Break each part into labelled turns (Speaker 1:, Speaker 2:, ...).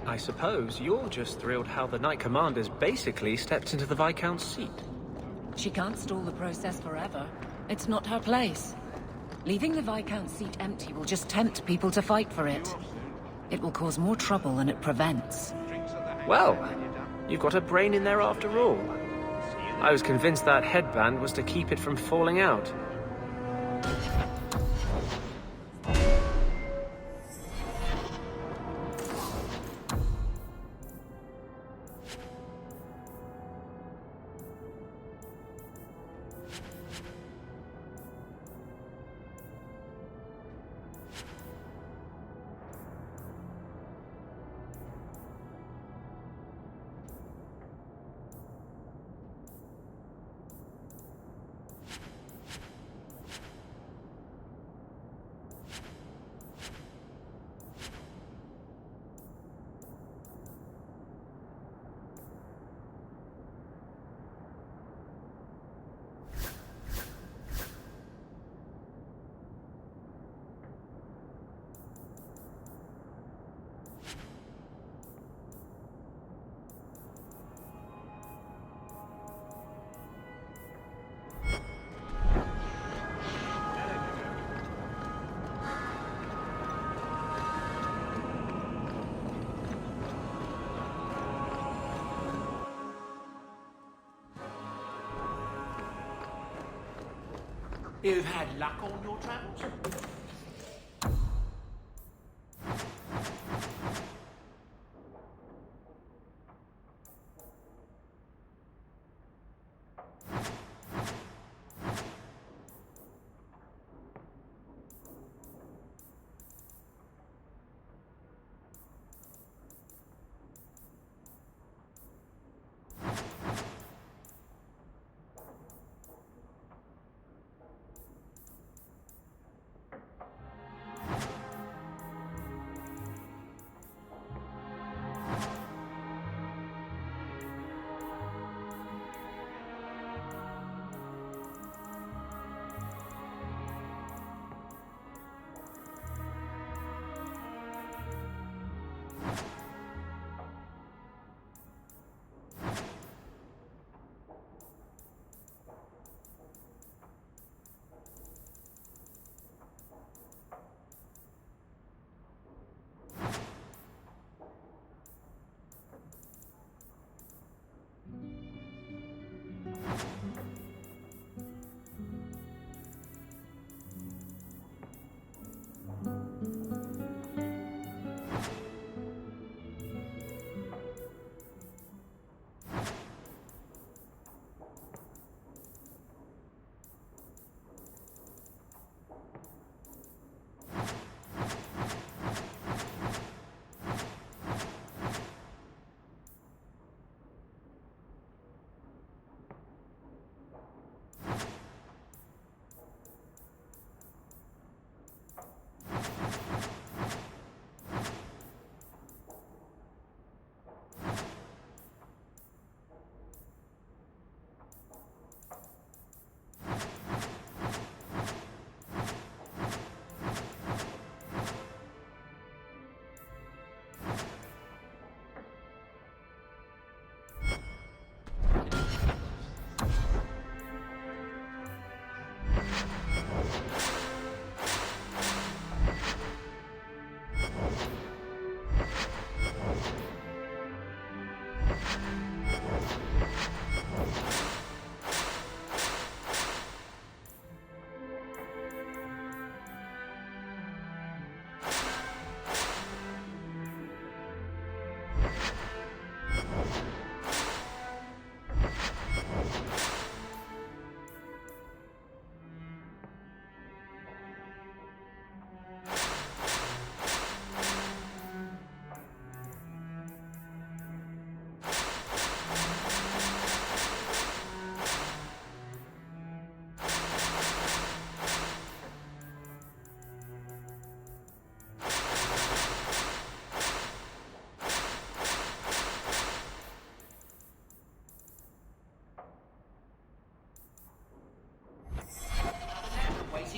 Speaker 1: I suppose you're just thrilled how the Knight Commander's basically stepped into the Viscount's seat.
Speaker 2: She can't stall the process forever. It's not her place. Leaving the Viscount's seat empty will just tempt people to fight for it. It will cause more trouble than it prevents.
Speaker 1: Well, you've got a brain in there after all. I was convinced that headband was to keep it from falling out.
Speaker 3: You've had luck on your travels?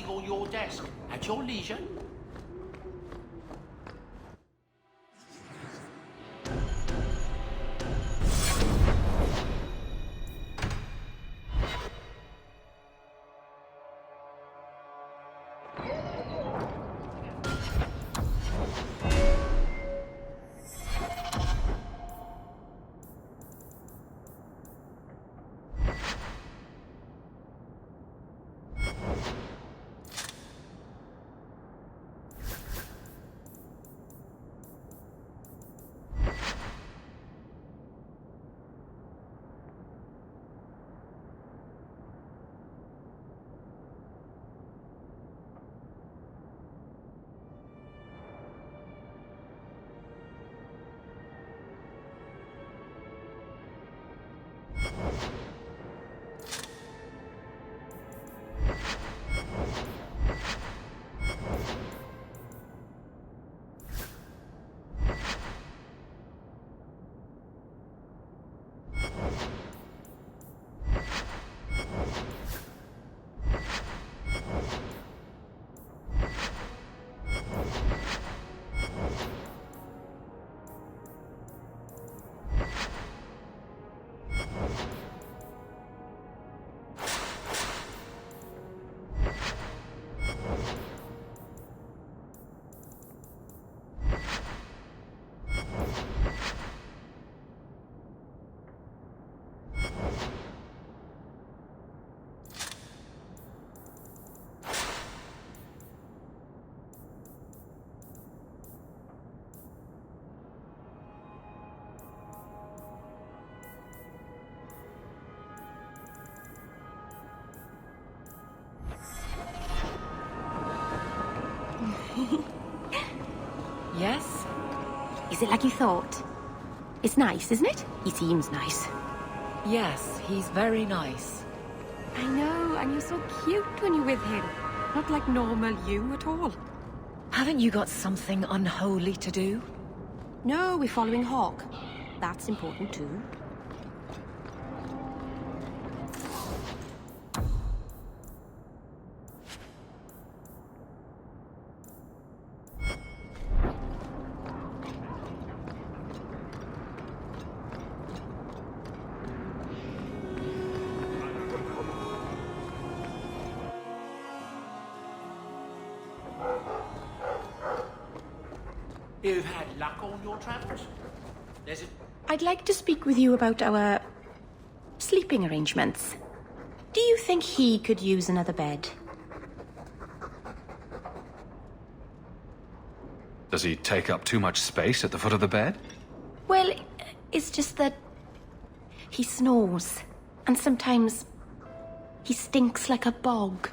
Speaker 3: On your desk at your leisure.
Speaker 2: Yes?
Speaker 4: Is it like you thought? It's nice, isn't it? He seems nice.
Speaker 2: Yes, he's very nice.
Speaker 4: I know, and you're so cute when you're with him. Not like normal you at all.
Speaker 2: Haven't you got something unholy to do?
Speaker 4: No, we're following Hawk. That's important too.
Speaker 3: You've had luck on your travels? There's a...
Speaker 4: I'd like to speak with you about our sleeping arrangements. Do you think he could use another bed?
Speaker 5: Does he take up too much space at the foot of the bed?
Speaker 4: Well, it's just that he snores, and sometimes he stinks like a bog.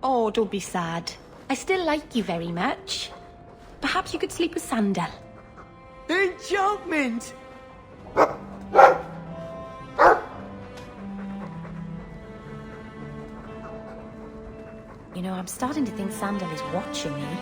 Speaker 4: Oh, don't be sad. I still like you very much. Perhaps you could sleep with Sandal.
Speaker 6: Enchantment!
Speaker 4: You know, I'm starting to think Sandal is watching me.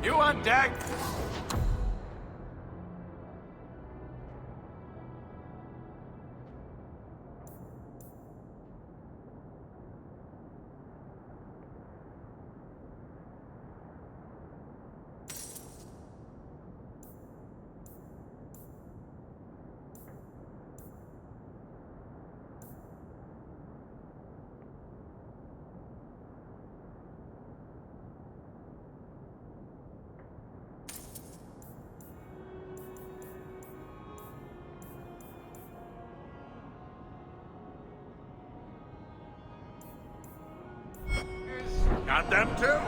Speaker 6: You on deck? Got them too?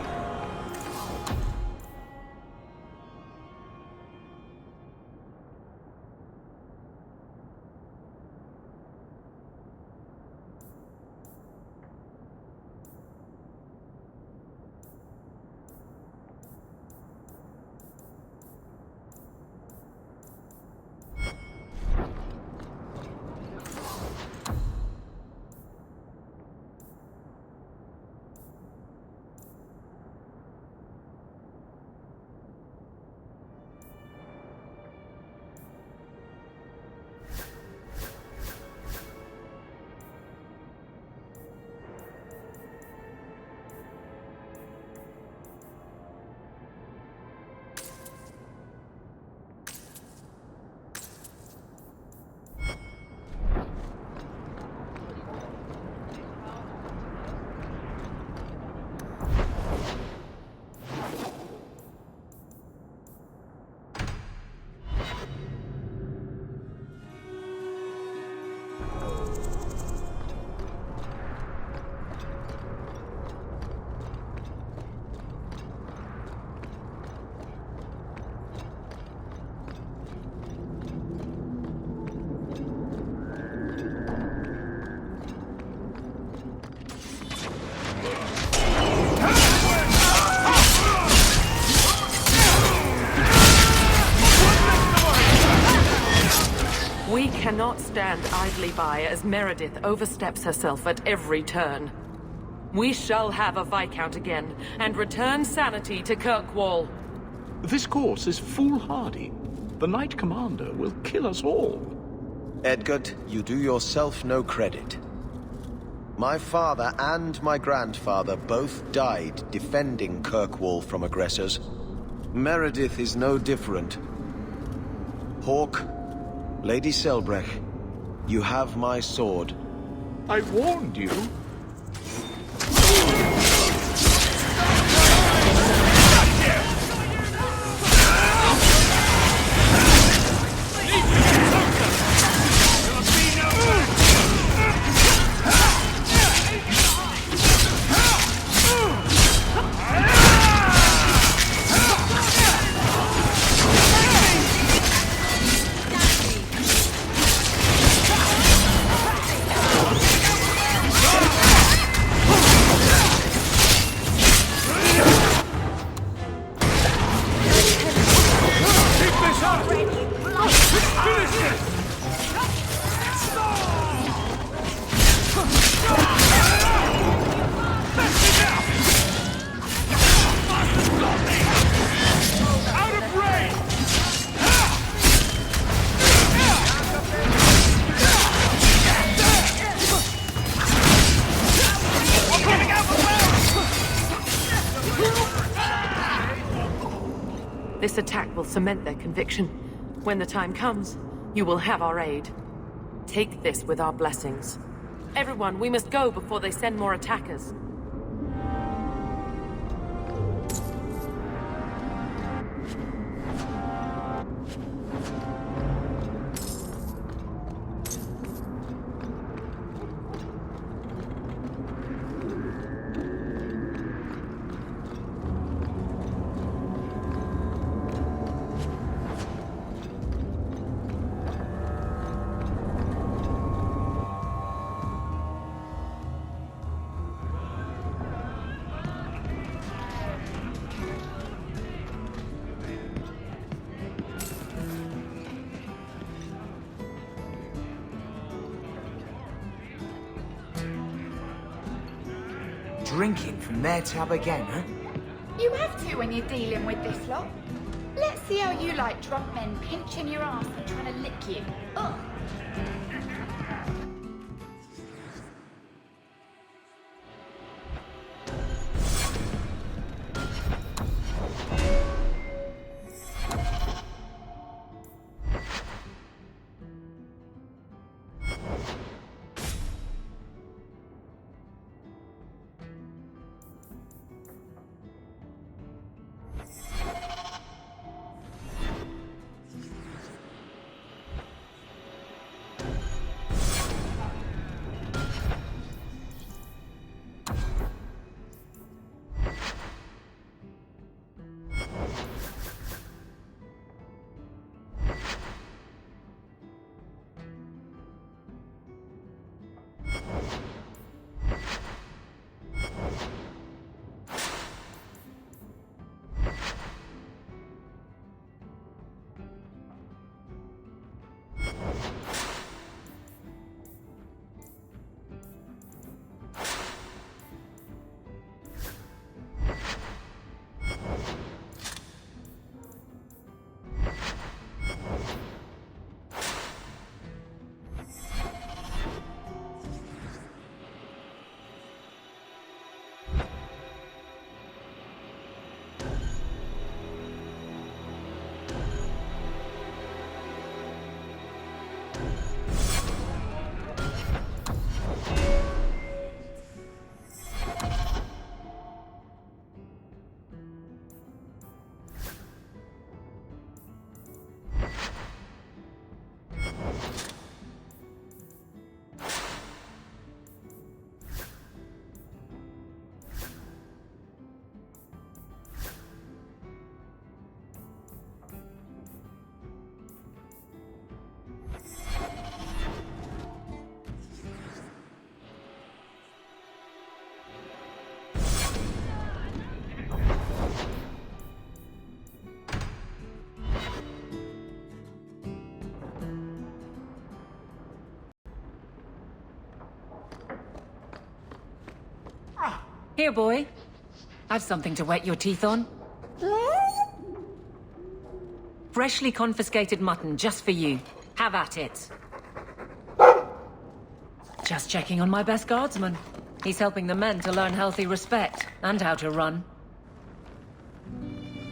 Speaker 2: cannot stand idly by as Meredith oversteps herself at every turn. We shall have a Viscount again, and return sanity to Kirkwall.
Speaker 7: This course is foolhardy. The Knight Commander will kill us all.
Speaker 8: Edgard, you do yourself no credit. My father and my grandfather both died defending Kirkwall from aggressors. Meredith is no different. Hawke, Lady Selbrecht, you have my sword.
Speaker 7: I warned you.
Speaker 2: This attack will cement their conviction. When the time comes, you will have our aid. Take this with our blessings. Everyone, we must go before they send more attackers.
Speaker 9: Drinking from their tab again, huh?
Speaker 10: You have to when you're dealing with this lot. Let's see how you like drunk men pinching your ass and trying to lick you. Ugh.
Speaker 2: Here, boy. I've something to wet your teeth on. Freshly confiscated mutton just for you. Have at it. Just checking on my best guardsman. He's helping the men to learn healthy respect and how to run.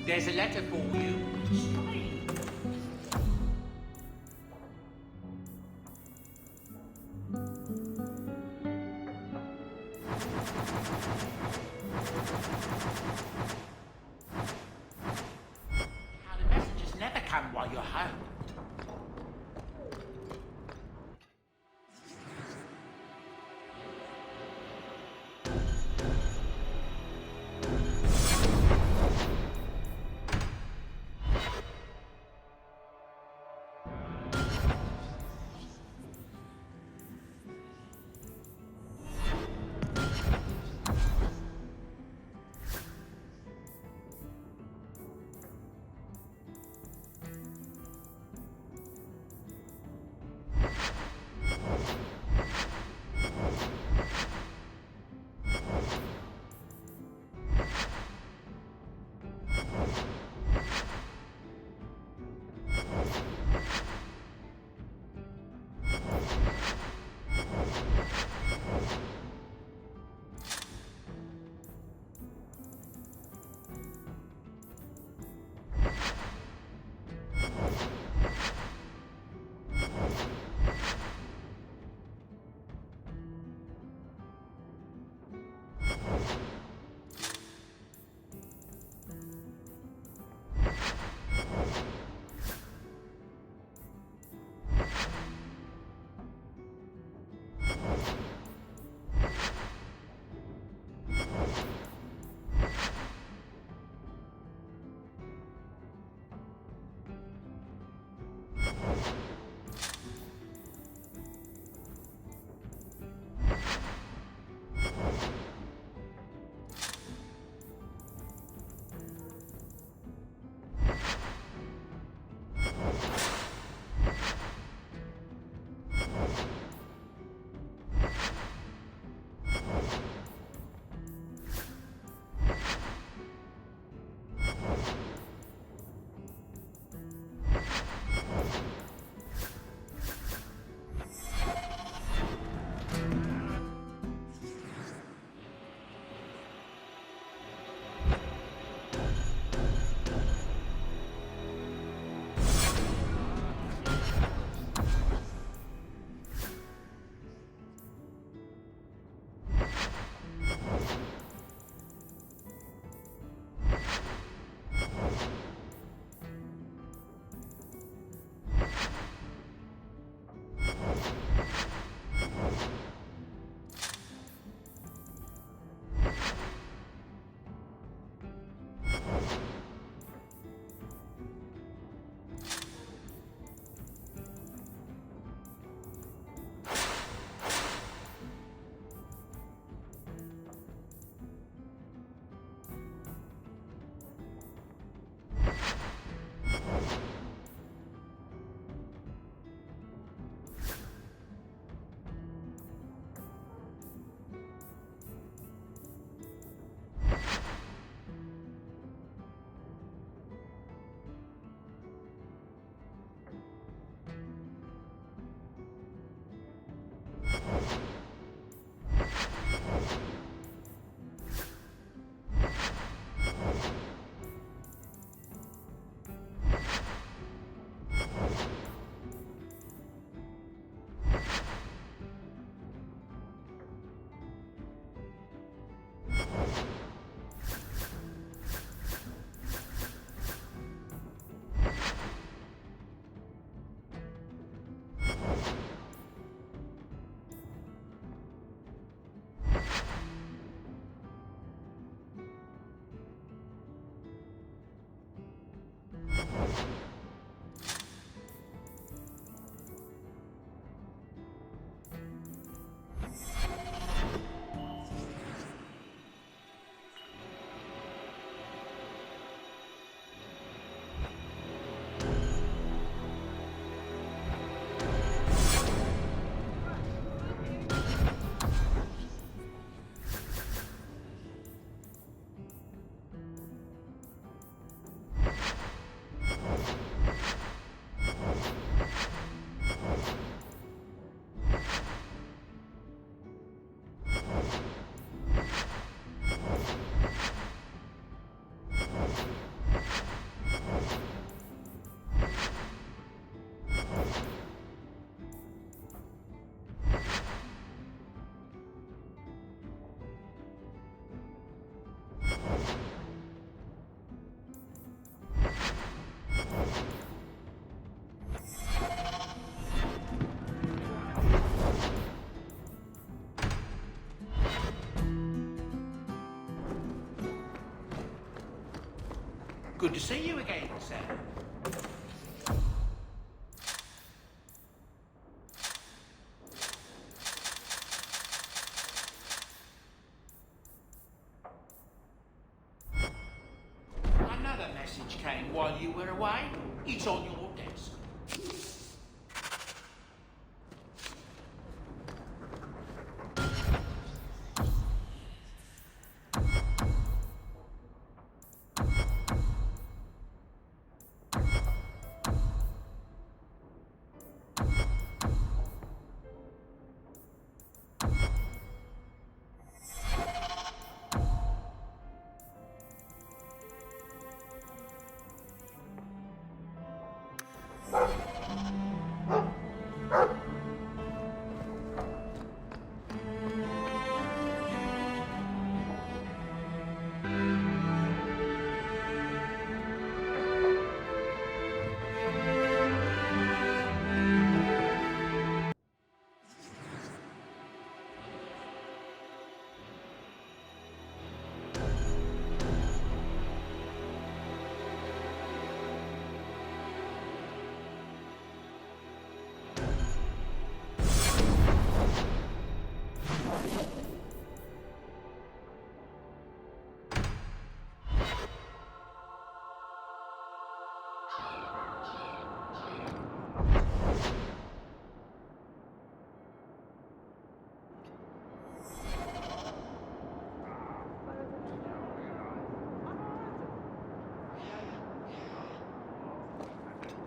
Speaker 3: There's a letter for you. How the messages never come while you're home. Good to see you again, sir. Another message came while you were away. It's on your desk.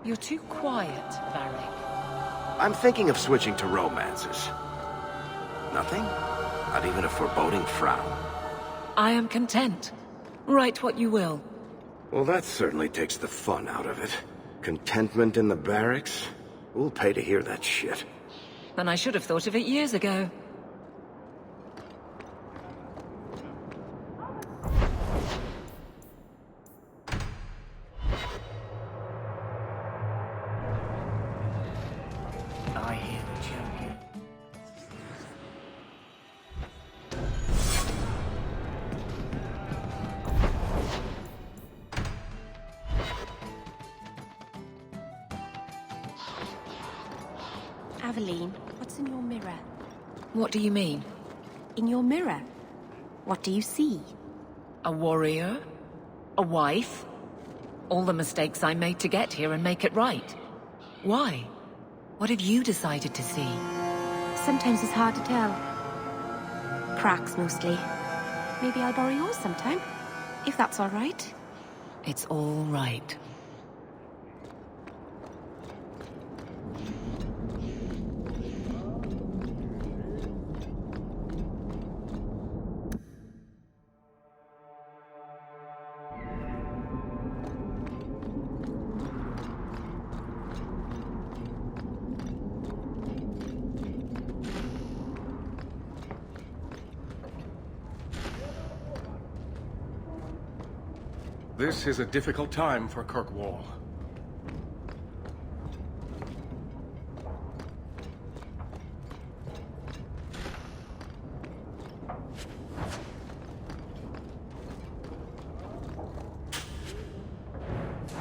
Speaker 2: You're too quiet, Varric.
Speaker 11: I'm thinking of switching to romances. Nothing? Not even a foreboding frown?
Speaker 2: I am content. Write what you will.
Speaker 11: Well, that certainly takes the fun out of it. Contentment in the barracks? Who'll pay to hear that shit?
Speaker 2: And I should have thought of it years ago.
Speaker 3: I hear the champion.
Speaker 4: Aveline, what's in your mirror?
Speaker 2: What do you mean?
Speaker 4: In your mirror? What do you see?
Speaker 2: A warrior? A wife? All the mistakes I made to get here and make it right. Why? What have you decided to see?
Speaker 4: Sometimes it's hard to tell. Cracks, mostly. Maybe I'll borrow yours sometime, if that's all right.
Speaker 2: It's all right.
Speaker 12: This is a difficult time for Kirkwall.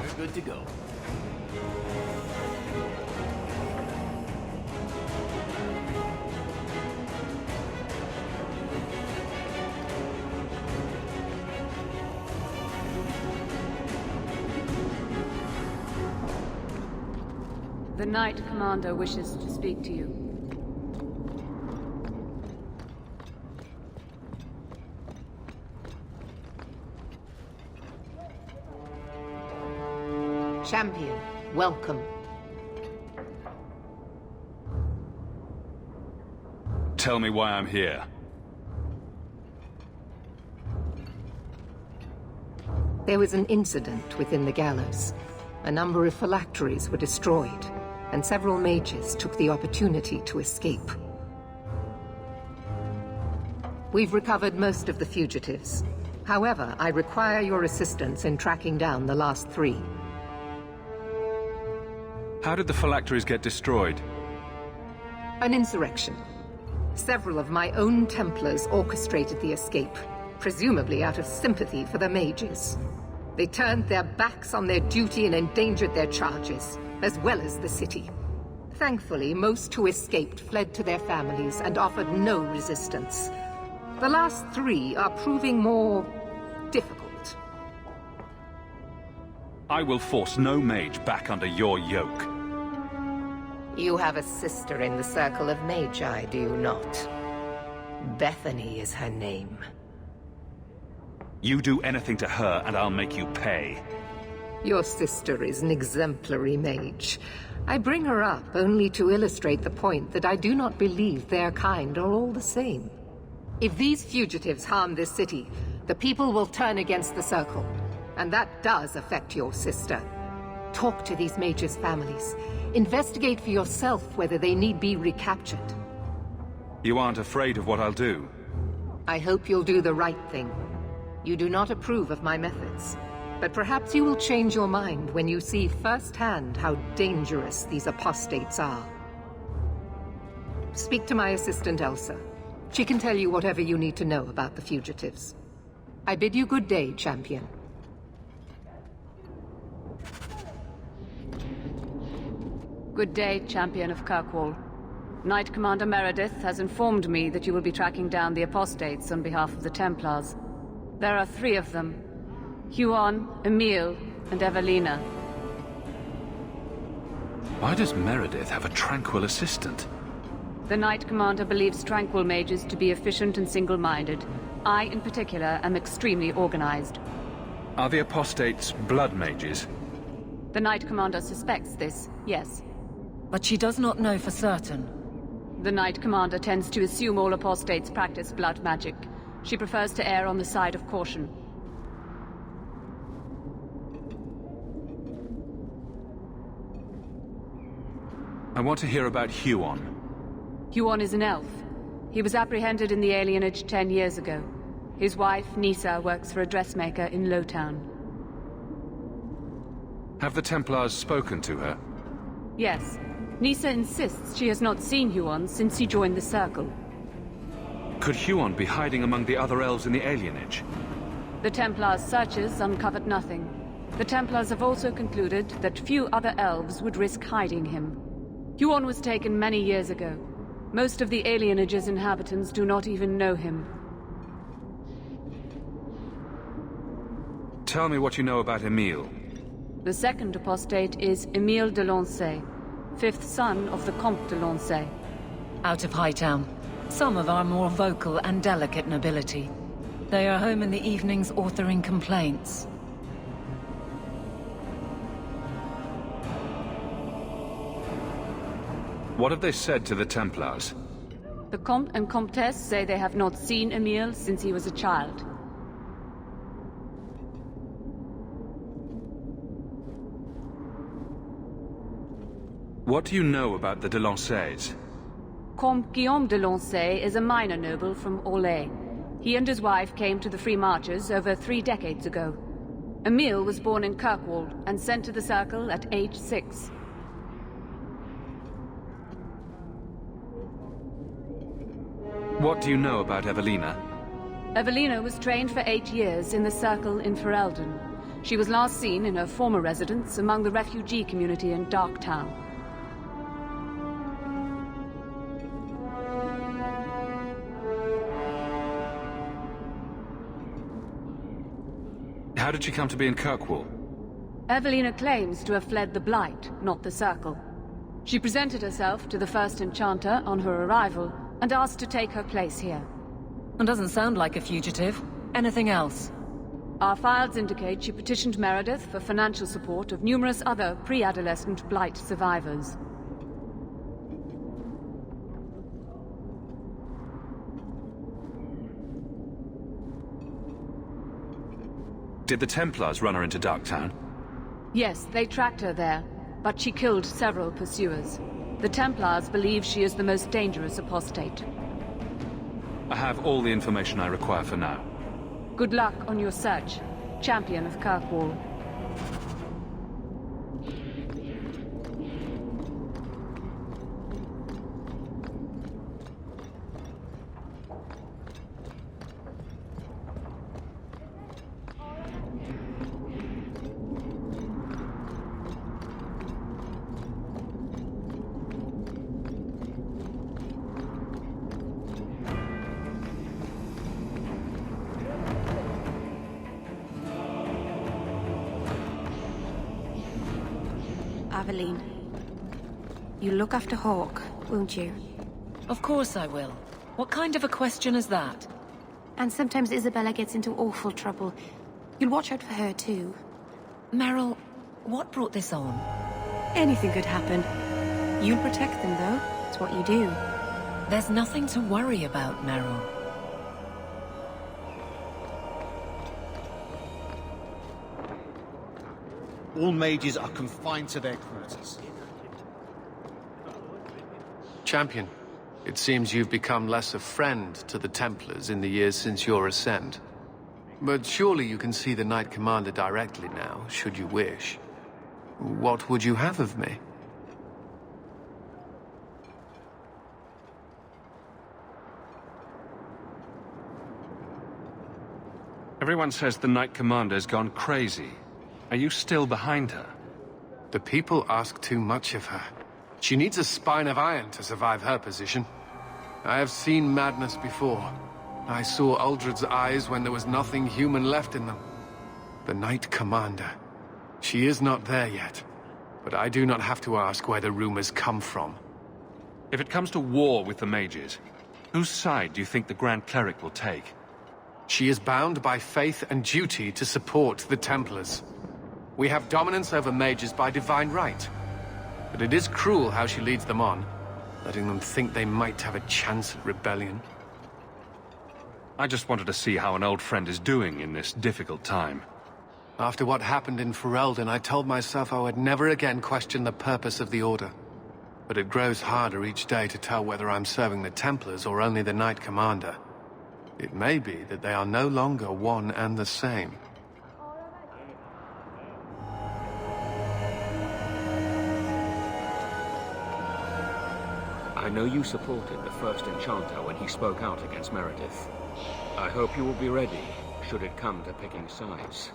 Speaker 3: We're good to go.
Speaker 13: The Knight Commander wishes to speak to you.
Speaker 14: Champion, welcome.
Speaker 5: Tell me why I'm here.
Speaker 14: There was an incident within the gallows. A number of phylacteries were destroyed, and several mages took the opportunity to escape. We've recovered most of the fugitives. However, I require your assistance in tracking down the last 3.
Speaker 5: How did the phylacteries get destroyed?
Speaker 14: An insurrection. Several of my own Templars orchestrated the escape, presumably out of sympathy for the mages. They turned their backs on their duty and endangered their charges, as well as the city. Thankfully, most who escaped fled to their families and offered no resistance. The last 3 are proving more difficult.
Speaker 5: I will force no mage back under your yoke.
Speaker 14: You have a sister in the Circle of Magi, do you not? Bethany is her name.
Speaker 5: You do anything to her and I'll make you pay.
Speaker 14: Your sister is an exemplary mage. I bring her up only to illustrate the point that I do not believe their kind are all the same. If these fugitives harm this city, the people will turn against the Circle. And that does affect your sister. Talk to these mages' families. Investigate for yourself whether they need be recaptured.
Speaker 5: You aren't afraid of what I'll do?
Speaker 14: I hope you'll do the right thing. You do not approve of my methods. But perhaps you will change your mind when you see firsthand how dangerous these apostates are. Speak to my assistant Elsa. She can tell you whatever you need to know about the fugitives. I bid you good day, champion.
Speaker 13: Good day, champion of Kirkwall. Knight Commander Meredith has informed me that you will be tracking down the apostates on behalf of the Templars. There are 3 of them. Huon, Emile, and Evelina.
Speaker 5: Why does Meredith have a Tranquil assistant?
Speaker 13: The Knight Commander believes Tranquil mages to be efficient and single-minded. I, in particular, am extremely organized.
Speaker 5: Are the apostates blood mages?
Speaker 13: The Knight Commander suspects this, yes.
Speaker 2: But she does not know for certain.
Speaker 13: The Knight Commander tends to assume all apostates practice blood magic. She prefers to err on the side of caution.
Speaker 5: I want to hear about Huon.
Speaker 13: Huon is an elf. He was apprehended in the alienage 10 years ago. His wife, Nisa, works for a dressmaker in Lowtown.
Speaker 5: Have the Templars spoken to her?
Speaker 13: Yes. Nisa insists she has not seen Huon since he joined the Circle.
Speaker 5: Could Huon be hiding among the other elves in the alienage?
Speaker 13: The Templars' searches uncovered nothing. The Templars have also concluded that few other elves would risk hiding him. Huon was taken many years ago. Most of the alienage's inhabitants do not even know him.
Speaker 5: Tell me what you know about Emile.
Speaker 13: The second apostate is Emile de Lancey, 5th son of the Comte de Lancey.
Speaker 2: Out of Hightown. Some of our more vocal and delicate nobility. They are home in the evenings authoring complaints.
Speaker 5: What have they said to the Templars?
Speaker 13: The Comte and Comtesse say they have not seen Emile since he was a child.
Speaker 5: What do you know about the de Lanceys?
Speaker 13: Comte Guillaume de Lancey is a minor noble from Orlais. He and his wife came to the Free Marches over 3 decades ago. Emile was born in Kirkwall and sent to the Circle at age 6.
Speaker 5: What do you know about Evelina?
Speaker 13: Evelina was trained for 8 years in the Circle in Ferelden. She was last seen in her former residence among the refugee community in Darktown.
Speaker 5: How did she come to be in Kirkwall?
Speaker 13: Evelina claims to have fled the Blight, not the Circle. She presented herself to the First Enchanter on her arrival and asked to take her place here.
Speaker 2: And doesn't sound like a fugitive. Anything else?
Speaker 13: Our files indicate she petitioned Meredith for financial support of numerous other pre-adolescent Blight survivors.
Speaker 5: Did the Templars run her into Darktown?
Speaker 13: Yes, they tracked her there, but she killed several pursuers. The Templars believe she is the most dangerous apostate.
Speaker 5: I have all the information I require for now.
Speaker 13: Good luck on your search, champion of Kirkwall.
Speaker 4: Aveline. You look after Hawke, won't you?
Speaker 2: Of course I will. What kind of a question is that?
Speaker 4: And sometimes Isabella gets into awful trouble. You'll watch out for her, too.
Speaker 2: Meryl, what brought this on?
Speaker 4: Anything could happen. You'll protect them, though. It's what you do.
Speaker 2: There's nothing to worry about, Meryl.
Speaker 15: All mages are confined to their quarters.
Speaker 16: Champion, it seems you've become less a friend to the Templars in the years since your ascent. But surely you can see the Knight Commander directly now, should you wish. What would you have of me?
Speaker 5: Everyone says the Knight Commander's gone crazy. Are you still behind her?
Speaker 16: The people ask too much of her. She needs a spine of iron to survive her position. I have seen madness before. I saw Uldred's eyes when there was nothing human left in them. The Knight Commander. She is not there yet. But I do not have to ask where the rumors come from.
Speaker 5: If it comes to war with the mages, whose side do you think the Grand Cleric will take?
Speaker 16: She is bound by faith and duty to support the Templars. We have dominance over mages by divine right. But it is cruel how she leads them on, letting them think they might have a chance at rebellion.
Speaker 5: I just wanted to see how an old friend is doing in this difficult time.
Speaker 16: After what happened in Ferelden, I told myself I would never again question the purpose of the Order. But it grows harder each day to tell whether I'm serving the Templars or only the Knight Commander. It may be that they are no longer one and the same.
Speaker 17: I know you supported the first Enchanter when he spoke out against Meredith. I hope you will be ready, should it come to picking sides.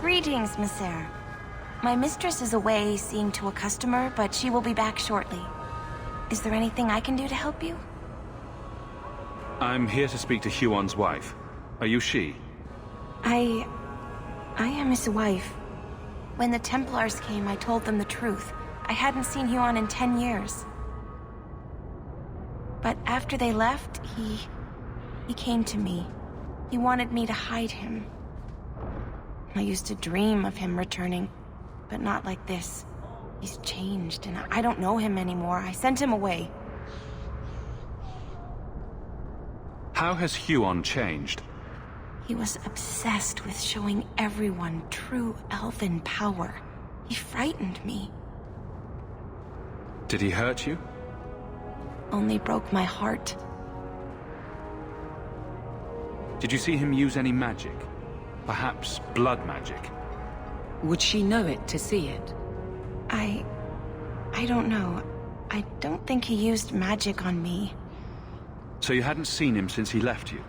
Speaker 4: Greetings, Messere. My mistress is away seeing to a customer, but she will be back shortly. Is there anything I can do to help you?
Speaker 5: I'm here to speak to Huon's wife. Are you she?
Speaker 4: I am his wife. When the Templars came, I told them the truth. I hadn't seen Huon in 10 years. But after they left, he came to me. He wanted me to hide him. I used to dream of him returning, but not like this. He's changed, and I don't know him anymore. I sent him away.
Speaker 5: How has Huon changed?
Speaker 4: He was obsessed with showing everyone true elven power. He frightened me.
Speaker 5: Did he hurt you?
Speaker 4: Only broke my heart.
Speaker 5: Did you see him use any magic? Perhaps blood magic?
Speaker 2: Would she know it to see it?
Speaker 4: I don't know. I don't think he used magic on me.
Speaker 5: So you hadn't seen him since he left you?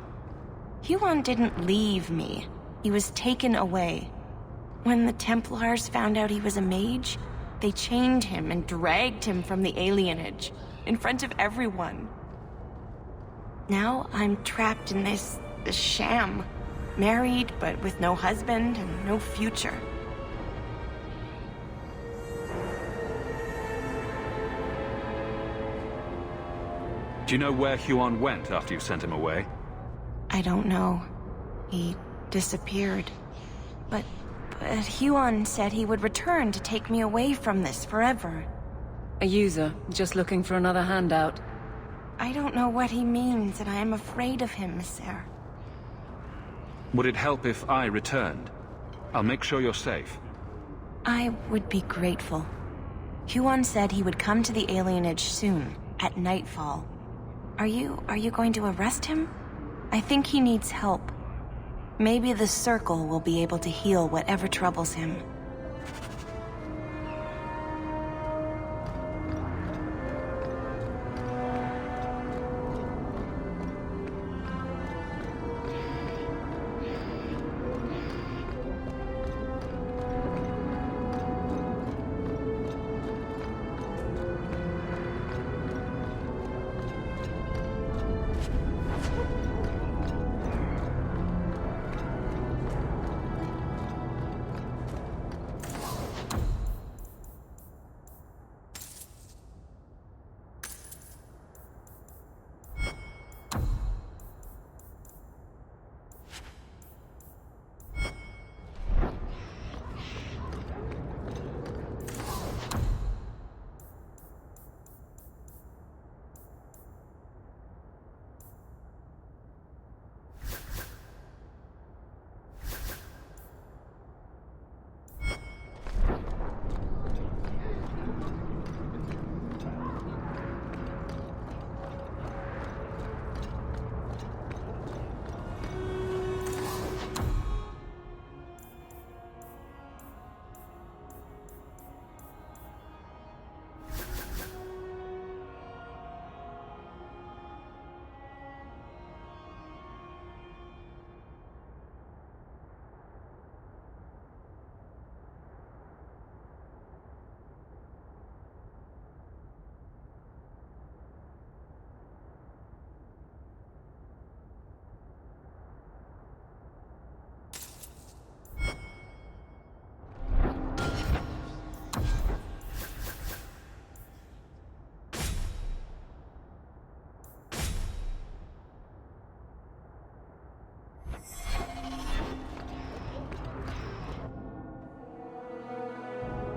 Speaker 4: Huon didn't leave me. He was taken away. When the Templars found out he was a mage, they chained him and dragged him from the alienage, in front of everyone. Now I'm trapped in this sham. Married, but with no husband and no future.
Speaker 5: Do you know where Huon went after you sent him away?
Speaker 4: I don't know. He disappeared. But Huon said he would return to take me away from this forever.
Speaker 2: A user, just looking for another handout.
Speaker 4: I don't know what he means, and I am afraid of him, Sir.
Speaker 5: Would it help if I returned? I'll make sure you're safe.
Speaker 4: I would be grateful. Huon said he would come to the alienage soon, at nightfall. Are you going to arrest him? I think he needs help. Maybe the Circle will be able to heal whatever troubles him.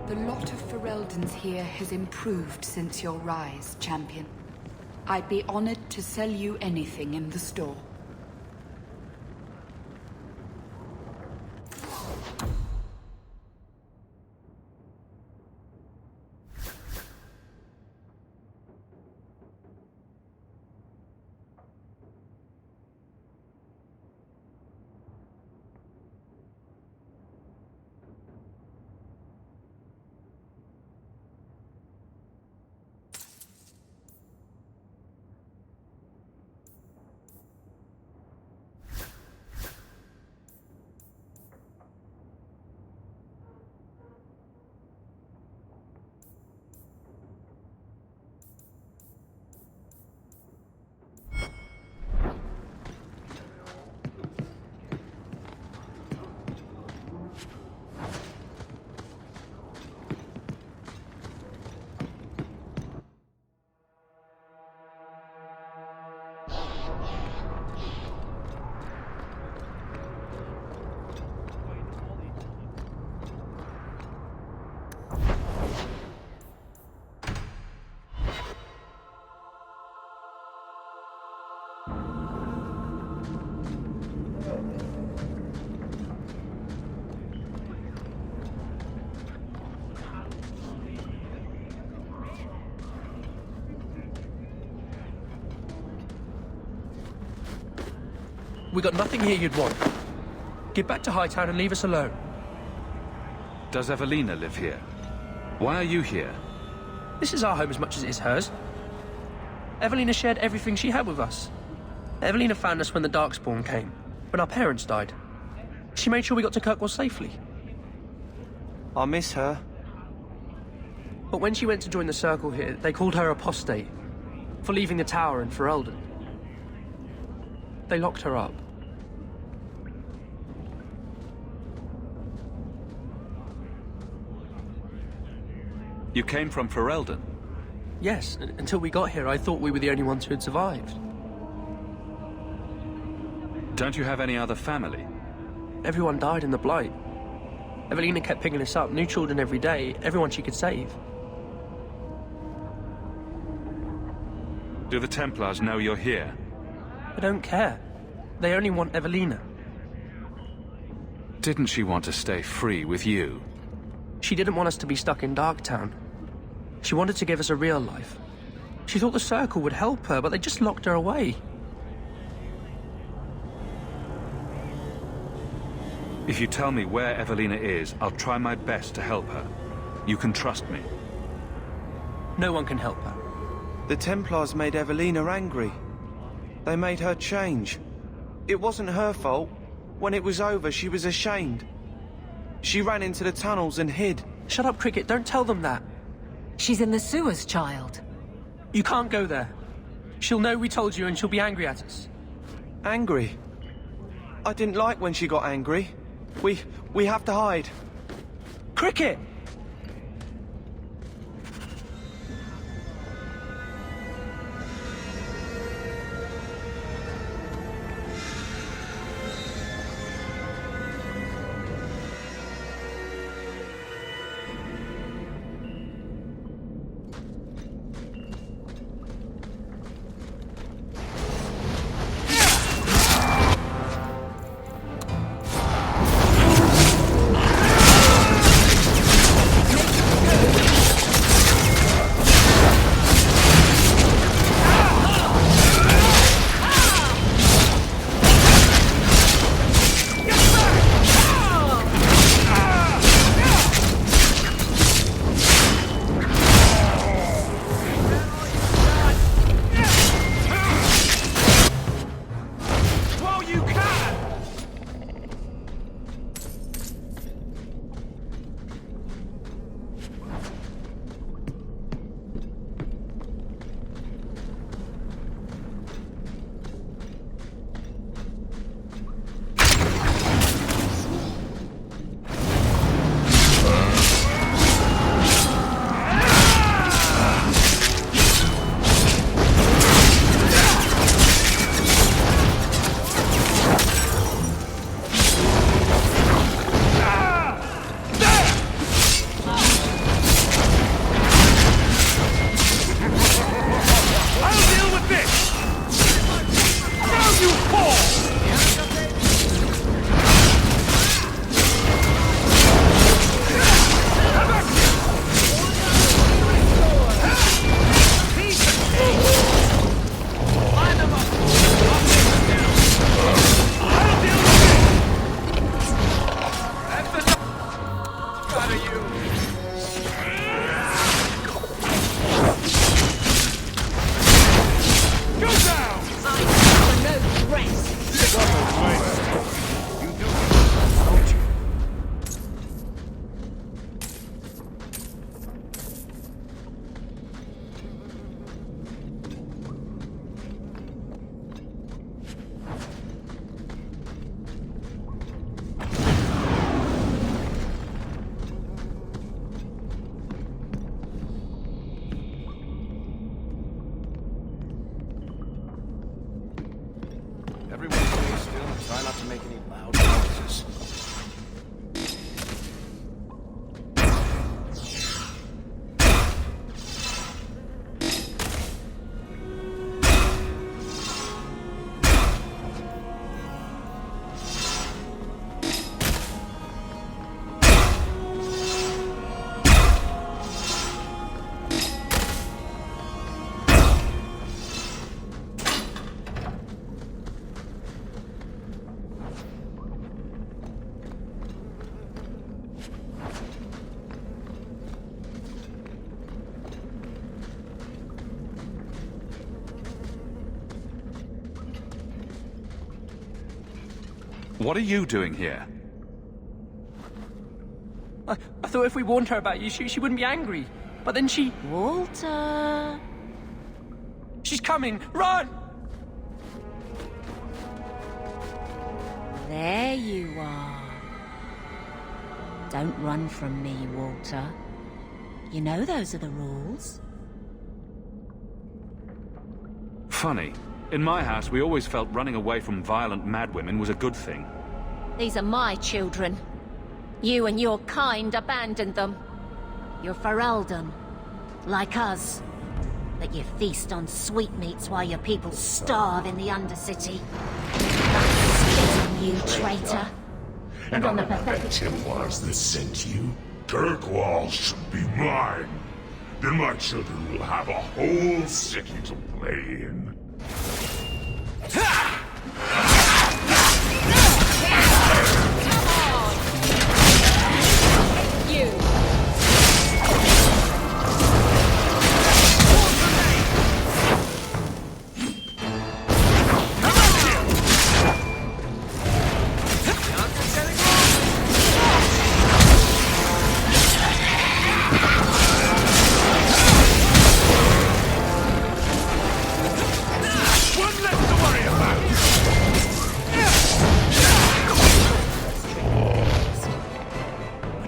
Speaker 18: The lot of Ferelden's here has improved since your rise, champion. I'd be honored to sell you anything in the store.
Speaker 19: We got nothing here you'd want. Get back to Hightown and leave us alone.
Speaker 5: Does Evelina live here? Why are you here?
Speaker 19: This is our home as much as it is hers. Evelina shared everything she had with us. Evelina found us when the Darkspawn came, when our parents died. She made sure we got to Kirkwall safely.
Speaker 20: I miss her.
Speaker 19: But when she went to join the Circle here, they called her apostate for leaving the tower in Ferelden. They locked her up.
Speaker 5: You came from Ferelden?
Speaker 19: Yes, until we got here, I thought we were the only ones who had survived.
Speaker 5: Don't you have any other family?
Speaker 19: Everyone died in the Blight. Evelina kept picking us up, new children every day, everyone she could save.
Speaker 5: Do the Templars know you're here?
Speaker 19: They don't care. They only want Evelina.
Speaker 5: Didn't she want to stay free with you?
Speaker 19: She didn't want us to be stuck in Darktown. She wanted to give us a real life. She thought the Circle would help her, but they just locked her away.
Speaker 5: If you tell me where Evelina is, I'll try my best to help her. You can trust me.
Speaker 19: No one can help her.
Speaker 20: The Templars made Evelina angry. They made her change. It wasn't her fault. When it was over, she was ashamed. She ran into the tunnels and hid.
Speaker 19: Shut up, Cricket. Don't tell them that.
Speaker 2: She's in the sewers, child.
Speaker 19: You can't go there. She'll know we told you and she'll be angry at us.
Speaker 20: Angry? I didn't like when she got angry. We have to hide.
Speaker 19: Cricket!
Speaker 5: What are you doing here?
Speaker 19: I thought if we warned her about you, she wouldn't be angry. But then she...
Speaker 4: Walter...
Speaker 19: She's coming! Run!
Speaker 2: There you are. Don't run from me, Walter. You know those are the rules.
Speaker 5: Funny. In my house, we always felt running away from violent madwomen was a good thing.
Speaker 2: These are my children. You and your kind abandoned them. You're Ferelden, like us. But you feast on sweetmeats while your people starve in the Undercity. That's spit on you, traitor.
Speaker 21: And on the pathetic Templars that sent you, Kirkwall should be mine. Then my children will have a whole city to play in.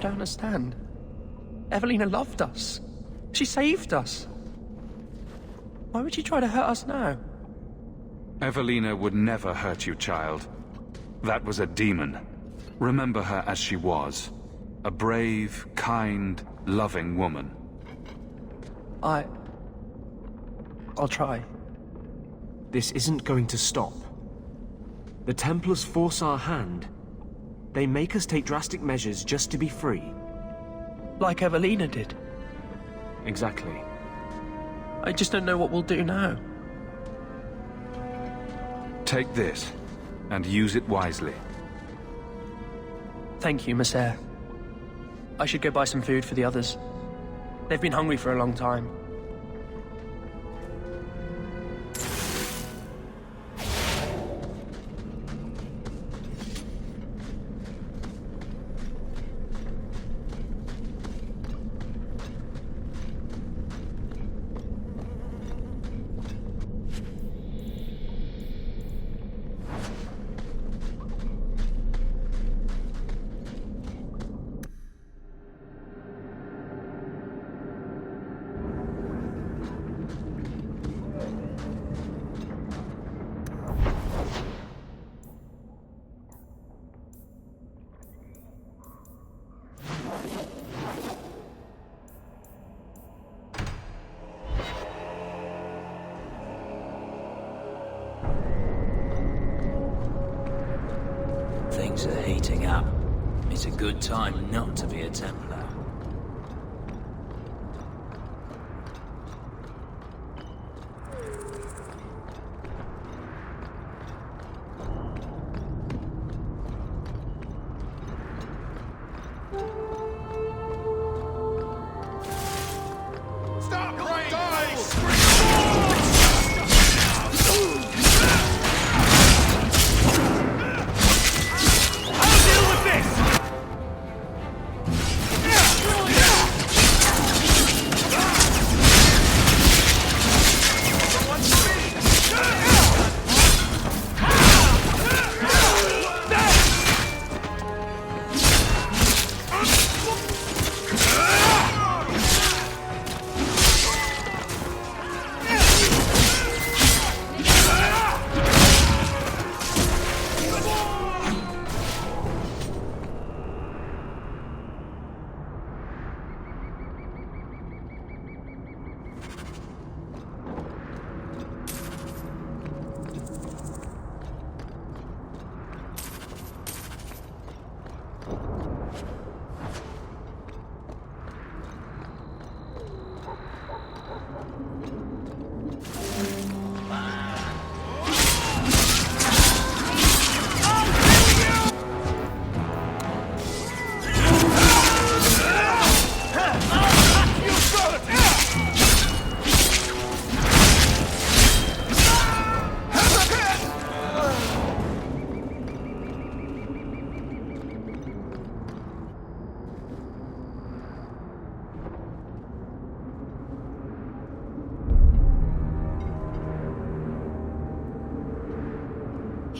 Speaker 19: Understand. Evelina loved us. She saved us. Why would she try to hurt us now?
Speaker 5: Evelina would never hurt you, child. That was a demon. Remember her as she was. A brave, kind, loving woman.
Speaker 19: I'll try.
Speaker 1: This isn't going to stop. The Templars force our hand. They make us take drastic measures just to be free.
Speaker 19: Like Evelina did.
Speaker 1: Exactly.
Speaker 19: I just don't know what we'll do now.
Speaker 5: Take this, and use it wisely.
Speaker 19: Thank you, Maser. I should go buy some food for the others. They've been hungry for a long time.
Speaker 22: Things are heating up. It's a good time not to be a Templar.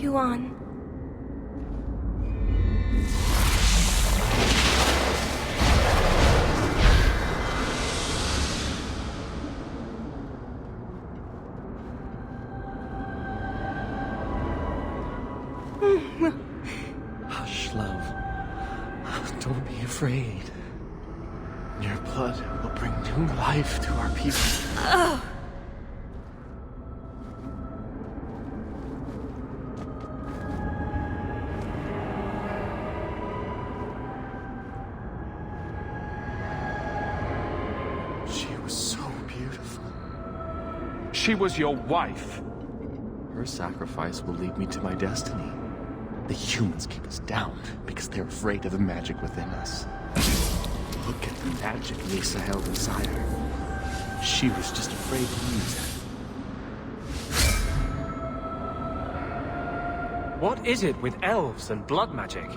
Speaker 4: Huan.
Speaker 7: Hush, love. Don't be afraid. Your blood will bring new life to our people.
Speaker 4: Ugh.
Speaker 7: She was so beautiful.
Speaker 5: She was your wife.
Speaker 7: Her sacrifice will lead me to my destiny. The humans keep us down because they're afraid of the magic within us. Look at the magic Misa held inside her. She was just afraid to use it.
Speaker 1: What is it with elves and blood magic?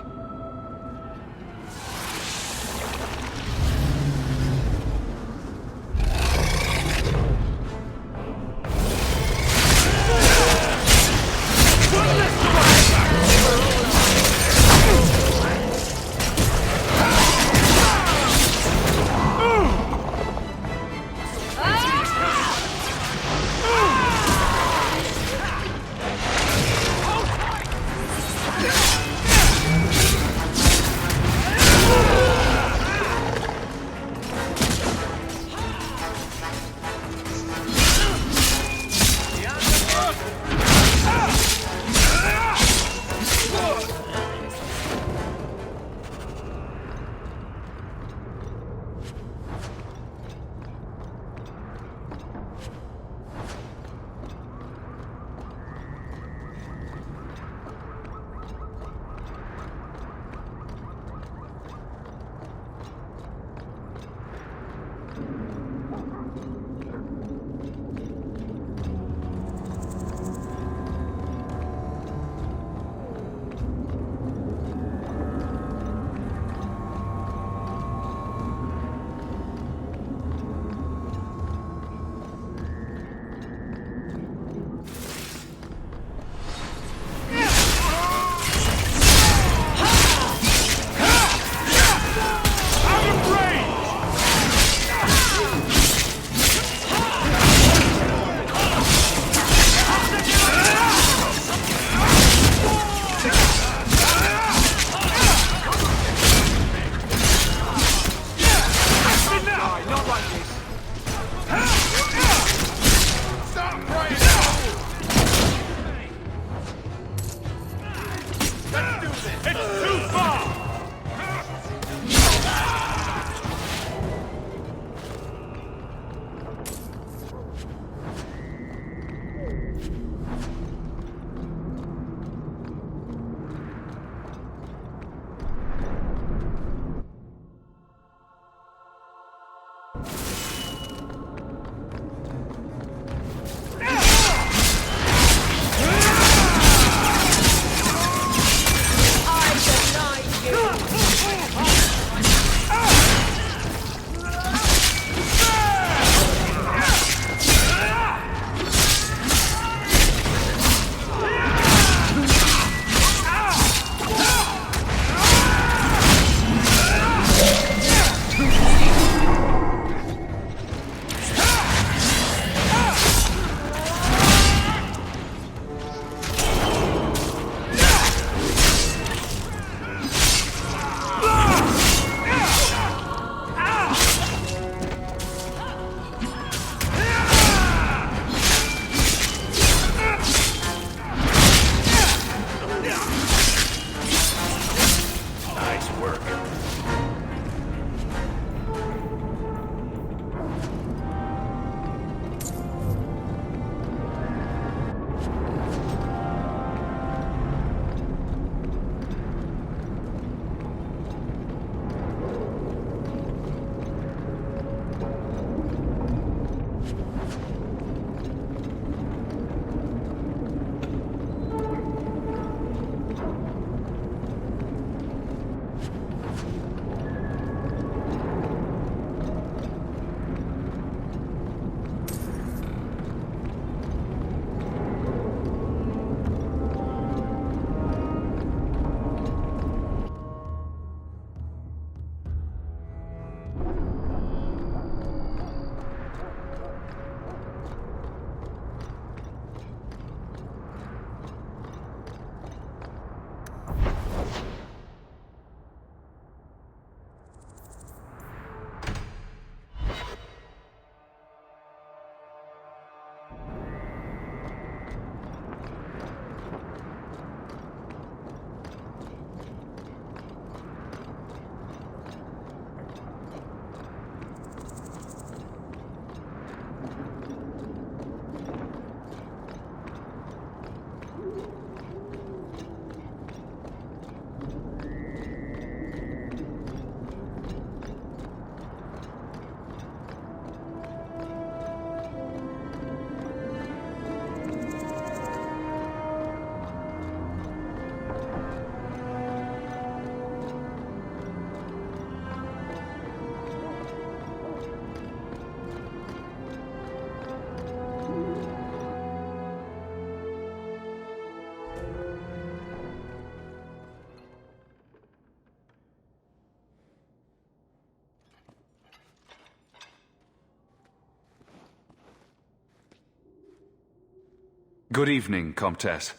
Speaker 5: Good evening, Comtesse.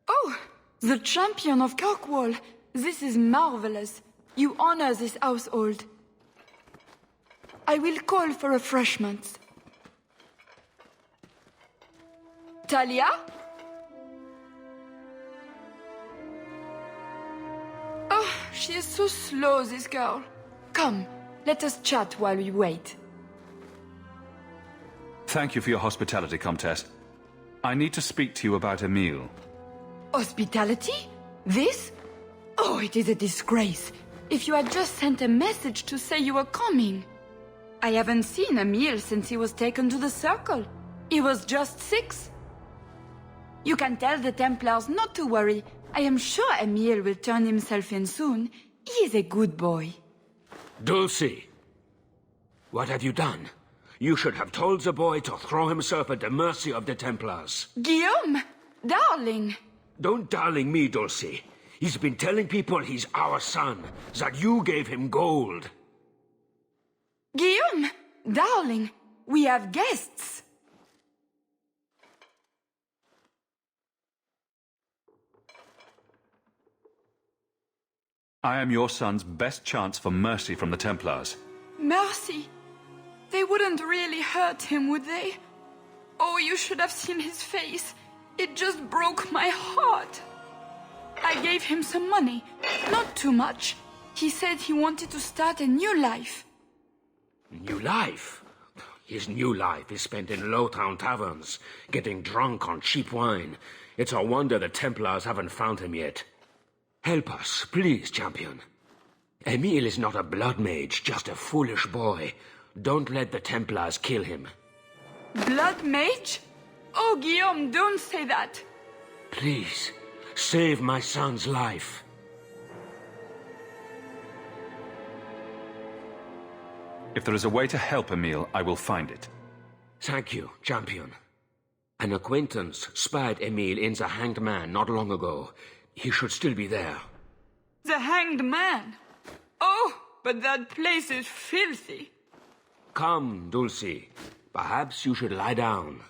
Speaker 18: Oh, the champion of Kirkwall. This is marvelous. You honor this household. I will call for refreshments. Talia? Oh, she is so slow, this girl. Come, let us chat while we wait.
Speaker 5: Thank you for your hospitality, Comtesse. I need to speak to you about Emile.
Speaker 18: Hospitality? This? Oh, it is a disgrace. If you had just sent a message to say you were coming. I haven't seen Emile since he was taken to the Circle. He was just 6. You can tell the Templars not to worry. I am sure Emile will turn himself in soon. He is a good boy.
Speaker 17: Dulcie! What have you done? You should have told the boy to throw himself at the mercy of the Templars.
Speaker 18: Guillaume! Darling!
Speaker 17: Don't darling me, Dulcie. He's been telling people he's our son, that you gave him gold.
Speaker 18: Guillaume! Darling! We have guests!
Speaker 5: I am your son's best chance for mercy from the Templars.
Speaker 18: Mercy? They wouldn't really hurt him, would they? Oh, you should have seen his face. It just broke my heart. I gave him some money. Not too much. He said he wanted to start a new life.
Speaker 17: New life? His new life is spent in low-town taverns, getting drunk on cheap wine. It's a wonder the Templars haven't found him yet. Help us, please, champion. Emile is not a blood mage, just a foolish boy. Don't let the Templars kill him.
Speaker 18: Blood mage? Oh, Guillaume, don't say that.
Speaker 17: Please, save my son's life.
Speaker 5: If there is a way to help Emile, I will find it.
Speaker 17: Thank you, champion. An acquaintance spied Emile in the Hanged Man not long ago. He should still be there.
Speaker 18: The Hanged Man? Oh, but that place is filthy.
Speaker 17: Come, Dulcie. Perhaps you should lie down.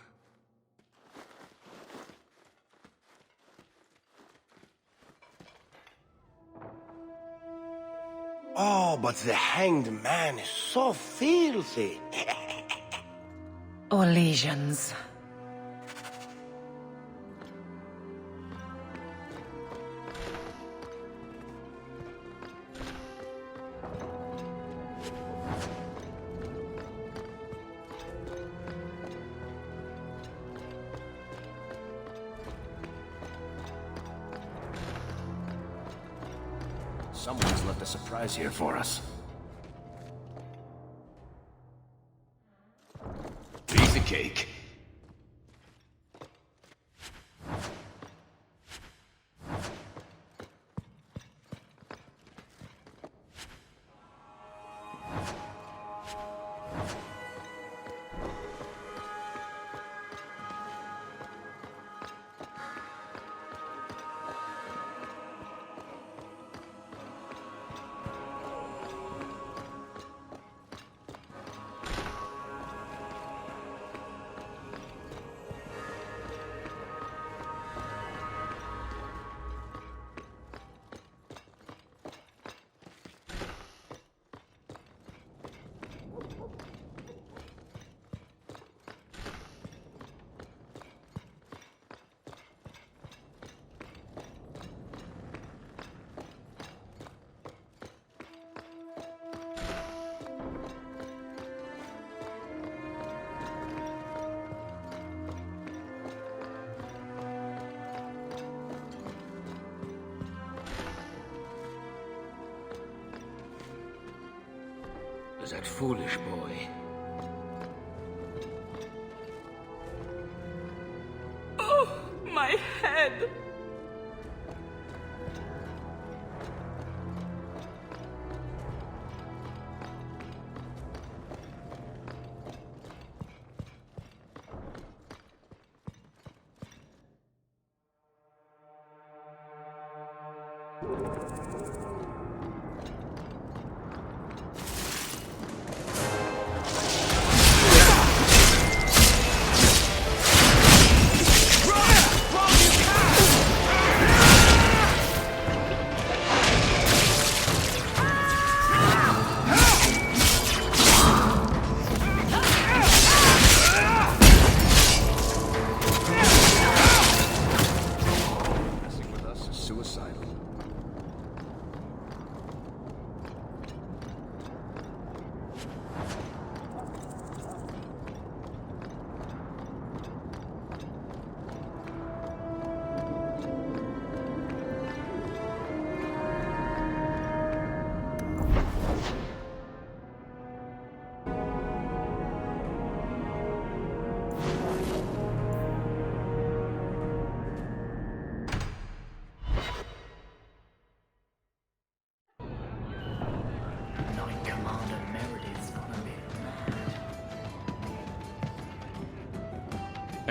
Speaker 11: Oh, but the Hanged Man is so filthy.
Speaker 14: Or lesions.
Speaker 11: Someone's left a surprise here for us.
Speaker 6: Piece of cake.
Speaker 17: That foolish boy.
Speaker 18: Oh, my head.
Speaker 6: Run!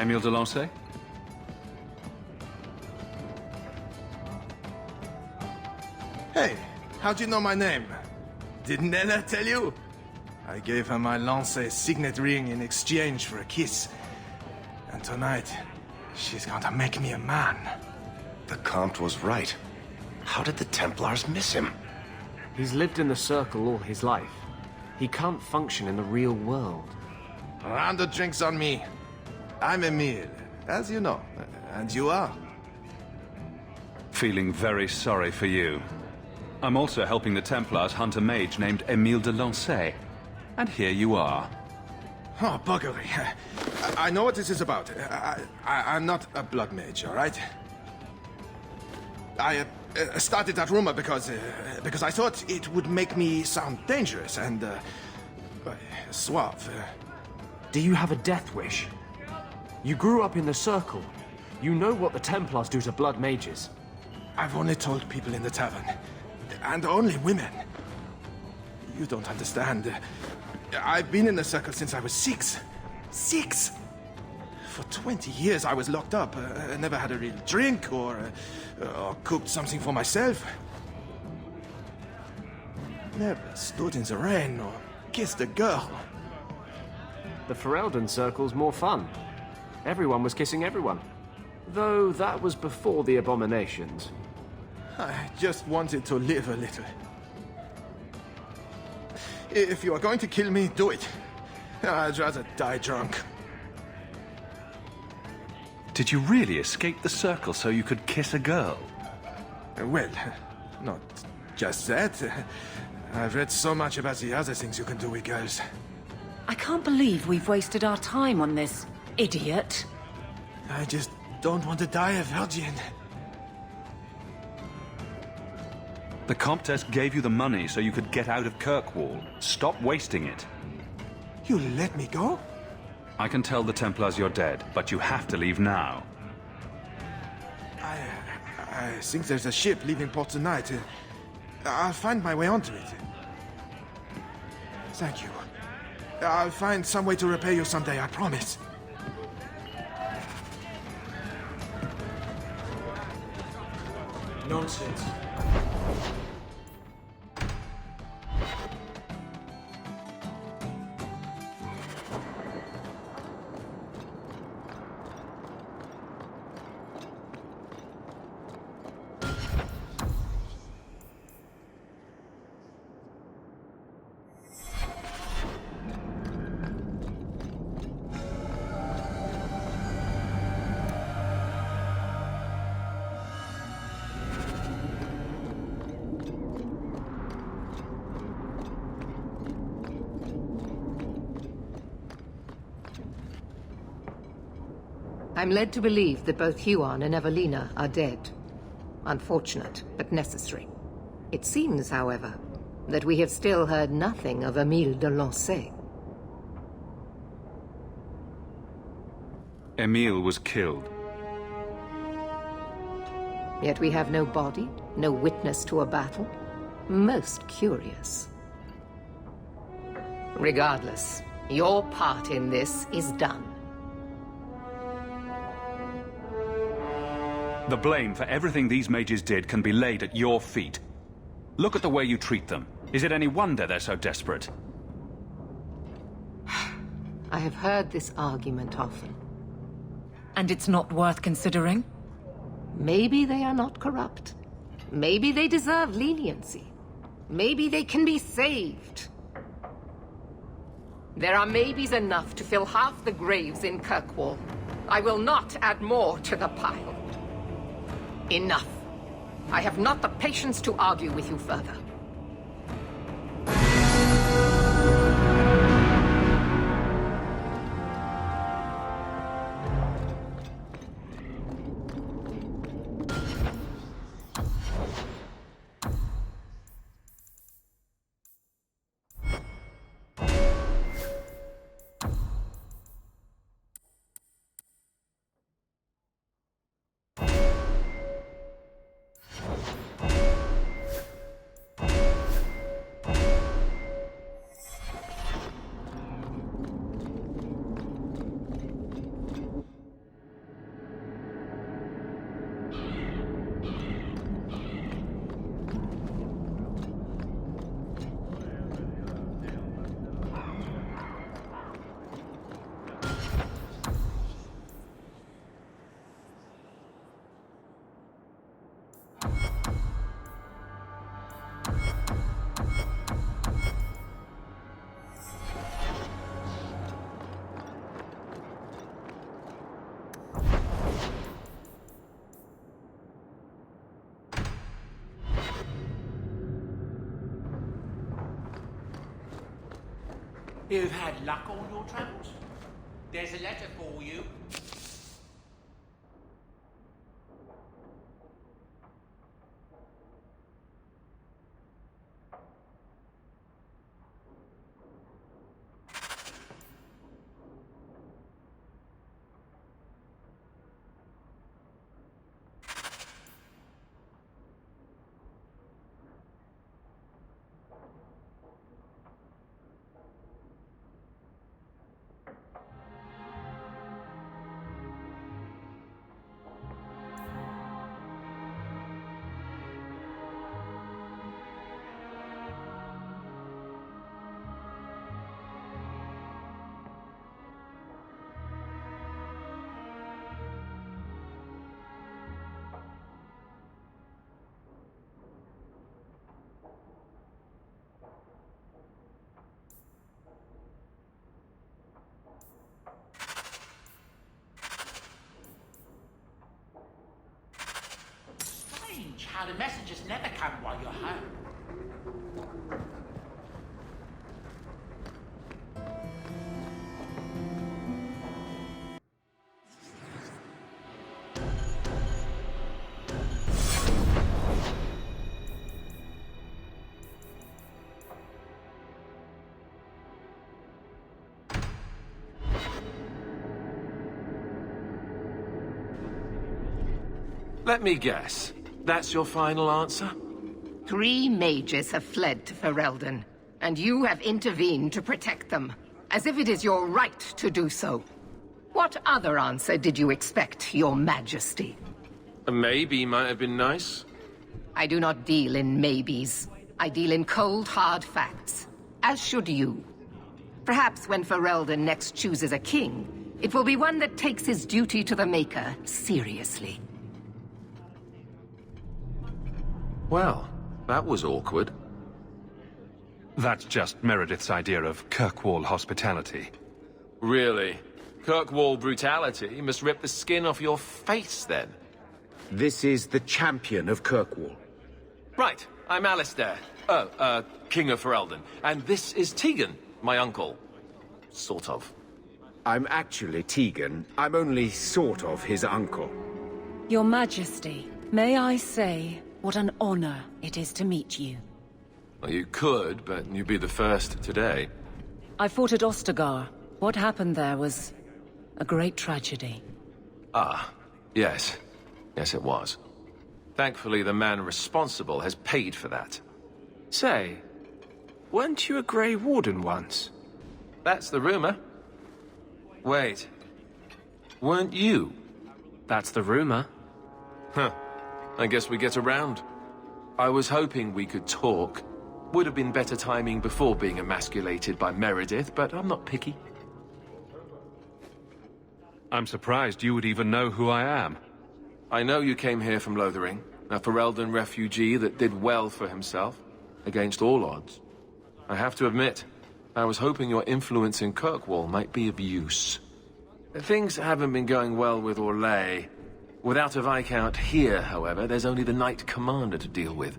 Speaker 5: Emile de Lancey?
Speaker 8: Hey, how'd you know my name? Didn't Ella tell you? I gave her my Lancey signet ring in exchange for a kiss. And tonight, she's going to make me a man.
Speaker 11: The Comte was right. How did the Templars miss him?
Speaker 1: He's lived in the Circle all his life. He can't function in the real world.
Speaker 8: A round of drinks on me. I'm Emile, as you know. And you are?
Speaker 5: Feeling very sorry for you. I'm also helping the Templars hunt a mage named Emile de Lancey. And here you are.
Speaker 8: Oh, buggery. I know what this is about. I'm not a blood mage, all right? I started that rumor because I thought it would make me sound dangerous and suave.
Speaker 1: Do you have a death wish? You grew up in the Circle. You know what the Templars do to blood mages.
Speaker 8: I've only told people in the tavern. And only women. You don't understand. I've been in the Circle since I was 6. 6! For 20 years I was locked up. Never had a real drink or cooked something for myself. Never stood in the rain or kissed a girl.
Speaker 1: The Ferelden Circle's more fun. Everyone was kissing everyone. Though that was before the abominations.
Speaker 8: I just wanted to live a little. If you are going to kill me, do it. I'd rather die drunk.
Speaker 5: Did you really escape the Circle so you could kiss a girl?
Speaker 8: Well, not just that. I've read so much about the other things you can do with girls.
Speaker 9: I can't believe we've wasted our time on this, idiot.
Speaker 8: I just don't want to die a virgin.
Speaker 5: The Comtesse gave you the money so you could get out of Kirkwall. Stop wasting it.
Speaker 8: You let me go?
Speaker 5: I can tell the Templars you're dead, but you have to leave now.
Speaker 8: I think there's a ship leaving port tonight. I'll find my way onto it. Thank you. I'll find some way to repay you someday, I promise.
Speaker 1: Nonsense.
Speaker 14: I'm led to believe that both Huon and Evelina are dead. Unfortunate, but necessary. It seems, however, that we have still heard nothing of Emile de Lancey.
Speaker 5: Emile was killed.
Speaker 14: Yet we have no body, no witness to a battle. Most curious. Regardless, your part in this is done.
Speaker 5: The blame for everything these mages did can be laid at your feet. Look at the way you treat them. Is it any wonder they're so desperate?
Speaker 14: I have heard this argument often.
Speaker 9: And it's not worth considering?
Speaker 14: Maybe they are not corrupt. Maybe they deserve leniency. Maybe they can be saved. There are maybes enough to fill half the graves in Kirkwall. I will not add more to the pile. Enough. I have not the patience to argue with you further.
Speaker 3: You've had luck on your travels? There's a letter for you. Strange how the messages never come while you're home.
Speaker 6: Let me guess. That's your final answer?
Speaker 14: 3 mages have fled to Ferelden, and you have intervened to protect them, as if it is your right to do so. What other answer did you expect, your majesty?
Speaker 6: A maybe might have been nice.
Speaker 14: I do not deal in maybes. I deal in cold, hard facts. As should you. Perhaps when Ferelden next chooses a king, it will be one that takes his duty to the Maker seriously.
Speaker 6: Well, that was awkward.
Speaker 5: That's just Meredith's idea of Kirkwall hospitality.
Speaker 6: Really? Kirkwall brutality must rip the skin off your face, then.
Speaker 11: This is the champion of Kirkwall.
Speaker 6: Right, I'm Alistair. King of Ferelden. And this is Tegan, my uncle. Sort of.
Speaker 11: I'm actually Tegan. I'm only sort of his uncle.
Speaker 9: Your Majesty, may I say what an honor it is to meet you.
Speaker 6: Well, you could, but you'd be the first today.
Speaker 9: I fought at Ostagar. What happened there was a great tragedy.
Speaker 6: Ah, yes. Yes, it was. Thankfully, the man responsible has paid for that.
Speaker 19: Say, weren't you a Grey Warden once?
Speaker 6: That's the rumor. Wait. Weren't you?
Speaker 19: That's the rumor.
Speaker 6: Huh. I guess we get around. I was hoping we could talk. Would have been better timing before being emasculated by Meredith, but I'm not picky.
Speaker 5: I'm surprised you would even know who I am.
Speaker 6: I know you came here from Lothering, a Ferelden refugee that did well for himself, against all odds. I have to admit, I was hoping your influence in Kirkwall might be of use. Things haven't been going well with Orlais. Without a Viscount here, however, there's only the Knight Commander to deal with.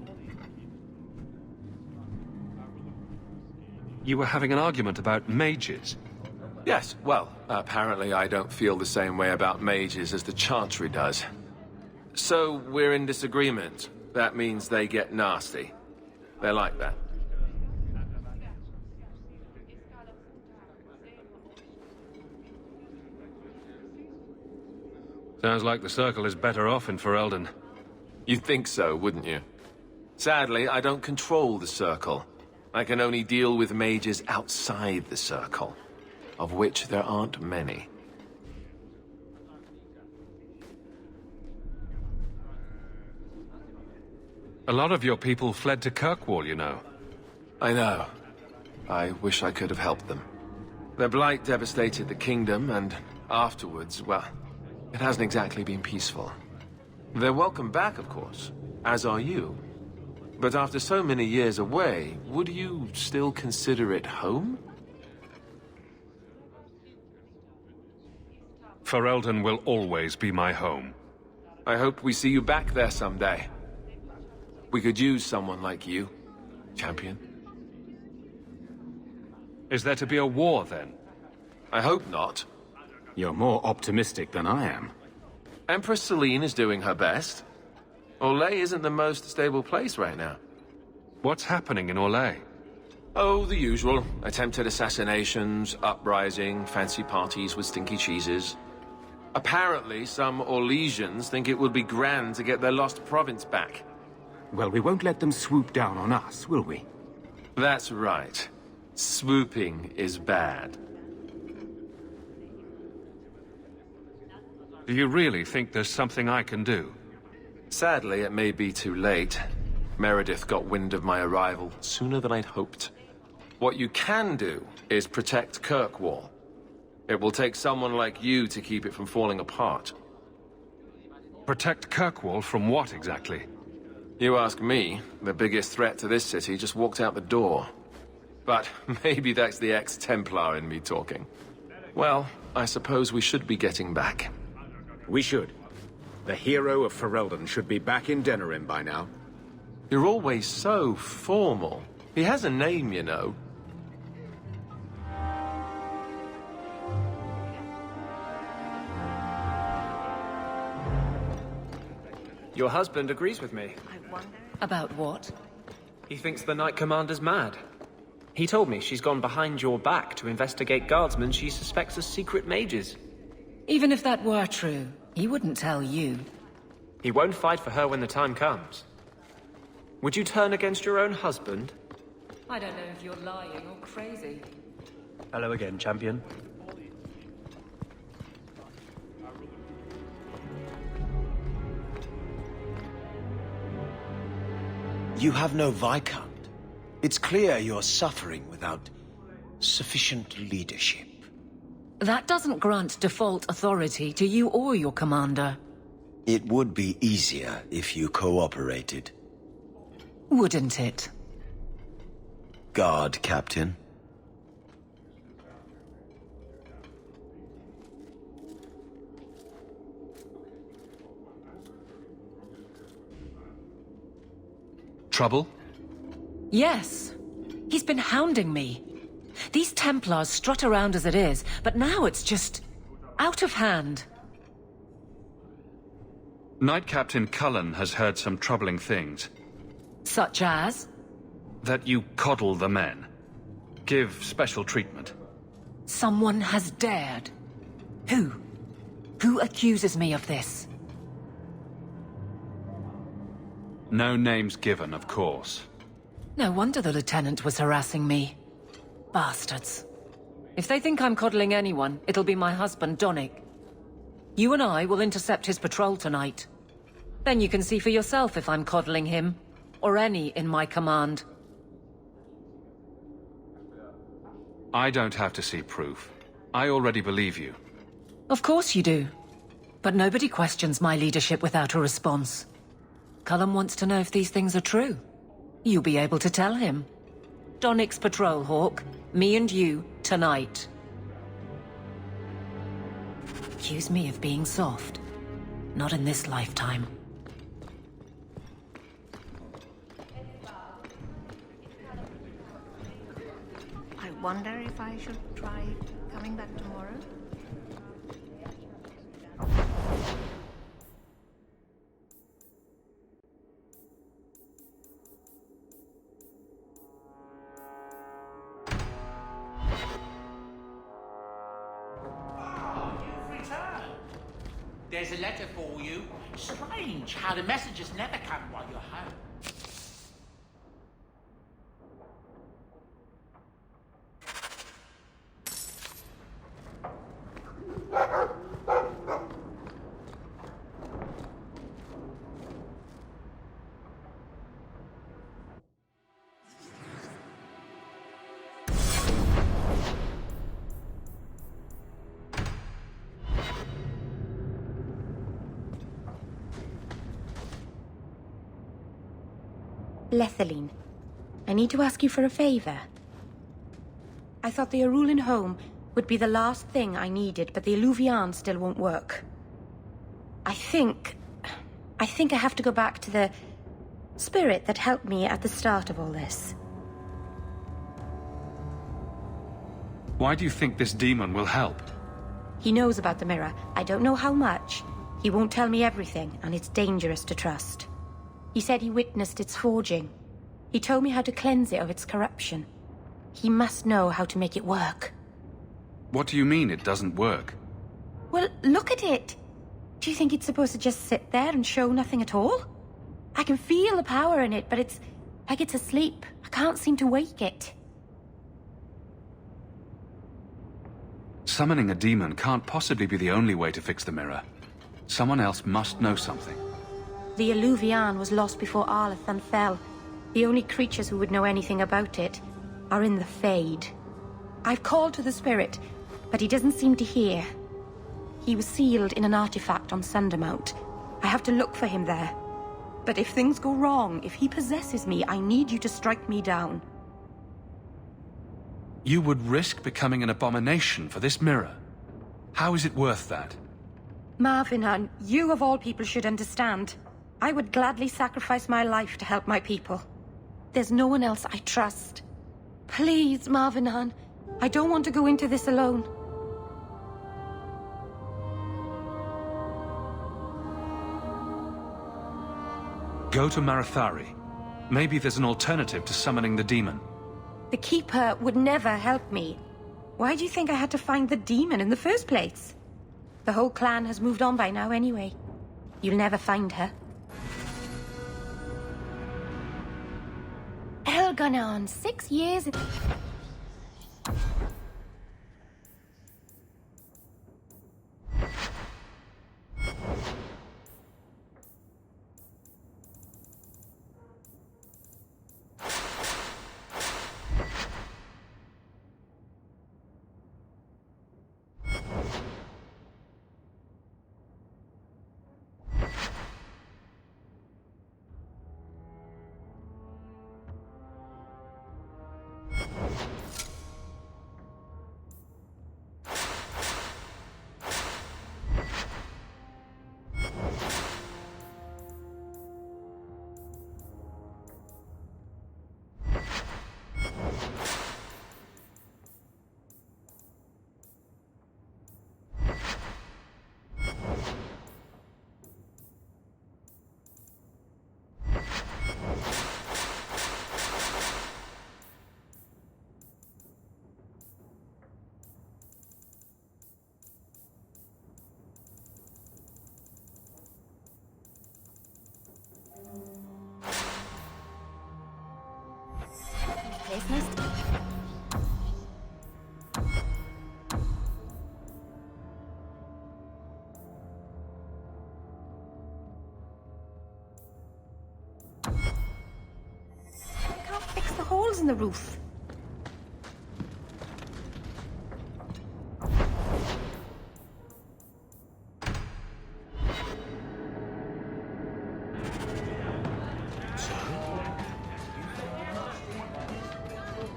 Speaker 5: You were having an argument about mages?
Speaker 6: Yes, well, apparently I don't feel the same way about mages as the Chantry does. So, we're in disagreement. That means they get nasty. They're like that.
Speaker 5: Sounds like the Circle is better off in Ferelden.
Speaker 6: You'd think so, wouldn't you? Sadly, I don't control the Circle. I can only deal with mages outside the Circle, of which there aren't many.
Speaker 5: A lot of your people fled to Kirkwall, you know.
Speaker 6: I know. I wish I could have helped them. Their blight devastated the kingdom, and afterwards, well, it hasn't exactly been peaceful. They're welcome back, of course, as are you. But after so many years away, would you still consider it home?
Speaker 5: Ferelden will always be my home.
Speaker 6: I hope we see you back there someday. We could use someone like you, champion.
Speaker 5: Is there to be a war, then?
Speaker 6: I hope not.
Speaker 17: You're more optimistic than I am.
Speaker 6: Empress Celine is doing her best. Orlais isn't the most stable place right now.
Speaker 5: What's happening in Orlais?
Speaker 6: Oh, the usual. Attempted assassinations, uprising, fancy parties with stinky cheeses. Apparently, some Orlesians think it would be grand to get their lost province back.
Speaker 17: Well, we won't let them swoop down on us, will we?
Speaker 6: That's right. Swooping is bad.
Speaker 5: Do you really think there's something I can do?
Speaker 6: Sadly, it may be too late. Meredith got wind of my arrival sooner than I'd hoped. What you can do is protect Kirkwall. It will take someone like you to keep it from falling apart.
Speaker 5: Protect Kirkwall from what, exactly?
Speaker 6: You ask me, the biggest threat to this city just walked out the door. But maybe that's the ex-Templar in me talking. Well, I suppose we should be getting back.
Speaker 17: We should. The hero of Ferelden should be back in Denerim by now.
Speaker 6: You're always so formal. He has a name, you know.
Speaker 1: Your husband agrees with me.
Speaker 9: About what?
Speaker 1: He thinks the Knight Commander's mad. He told me she's gone behind your back to investigate guardsmen she suspects as secret mages.
Speaker 9: Even if that were true, he wouldn't tell you.
Speaker 1: He won't fight for her when the time comes. Would you turn against your own husband?
Speaker 9: I don't know if you're lying or crazy.
Speaker 19: Hello again, champion.
Speaker 10: You have no Viscount. It's clear you're suffering without sufficient leadership.
Speaker 9: That doesn't grant default authority to you or your commander.
Speaker 10: It would be easier if you cooperated.
Speaker 9: Wouldn't it?
Speaker 10: Guard, Captain.
Speaker 5: Trouble?
Speaker 9: Yes. He's been hounding me. These Templars strut around as it is, but now it's just out of hand.
Speaker 5: Knight Captain Cullen has heard some troubling things.
Speaker 9: Such as?
Speaker 5: That you coddle the men. Give special treatment.
Speaker 9: Someone has dared. Who? Who accuses me of this?
Speaker 5: No names given, of course.
Speaker 9: No wonder the Lieutenant was harassing me. Bastards. If they think I'm coddling anyone, it'll be my husband, Donnic. You and I will intercept his patrol tonight. Then you can see for yourself if I'm coddling him, or any in my command.
Speaker 5: I don't have to see proof. I already believe you.
Speaker 9: Of course you do. But nobody questions my leadership without a response. Cullen wants to know if these things are true. You'll be able to tell him. Donnic's patrol, Hawke. Me and you, tonight. Accuse me of being soft. Not in this lifetime.
Speaker 2: I wonder if I should try coming back tomorrow.
Speaker 3: There's a letter for you. Strange how the messages never come while you're home.
Speaker 4: Lethaline, I need to ask you for a favor. I thought the Arulin home would be the last thing I needed, but the Eluvian still won't work. I think I have to go back to the spirit that helped me at the start of all this.
Speaker 5: Why do you think this demon will help?
Speaker 12: He knows about the mirror. I don't know how much. He won't tell me everything, and it's dangerous to trust. He said he witnessed its forging. He told me how to cleanse it of its corruption. He must know how to make it work.
Speaker 5: What do you mean it doesn't work?
Speaker 12: Well, look at it. Do you think it's supposed to just sit there and show nothing at all? I can feel the power in it, but it's like it's asleep. I can't seem to wake it.
Speaker 5: Summoning a demon can't possibly be the only way to fix the mirror. Someone else must know something.
Speaker 12: The Eluvian was lost before Arlathan fell. The only creatures who would know anything about it are in the Fade. I've called to the spirit, but he doesn't seem to hear. He was sealed in an artifact on Sundermount. I have to look for him there. But if things go wrong, if he possesses me, I need you to strike me down.
Speaker 5: You would risk becoming an abomination for this mirror. How is it worth that?
Speaker 12: Marvinan, you of all people should understand. I would gladly sacrifice my life to help my people. There's no one else I trust. Please, Marvinan, I don't want to go into this alone.
Speaker 5: Go to Marathari. Maybe there's an alternative to summoning the demon.
Speaker 12: The Keeper would never help me. Why do you think I had to find the demon in the first place? The whole clan has moved on by now anyway. You'll never find her. Elganon, 6 years... in the roof.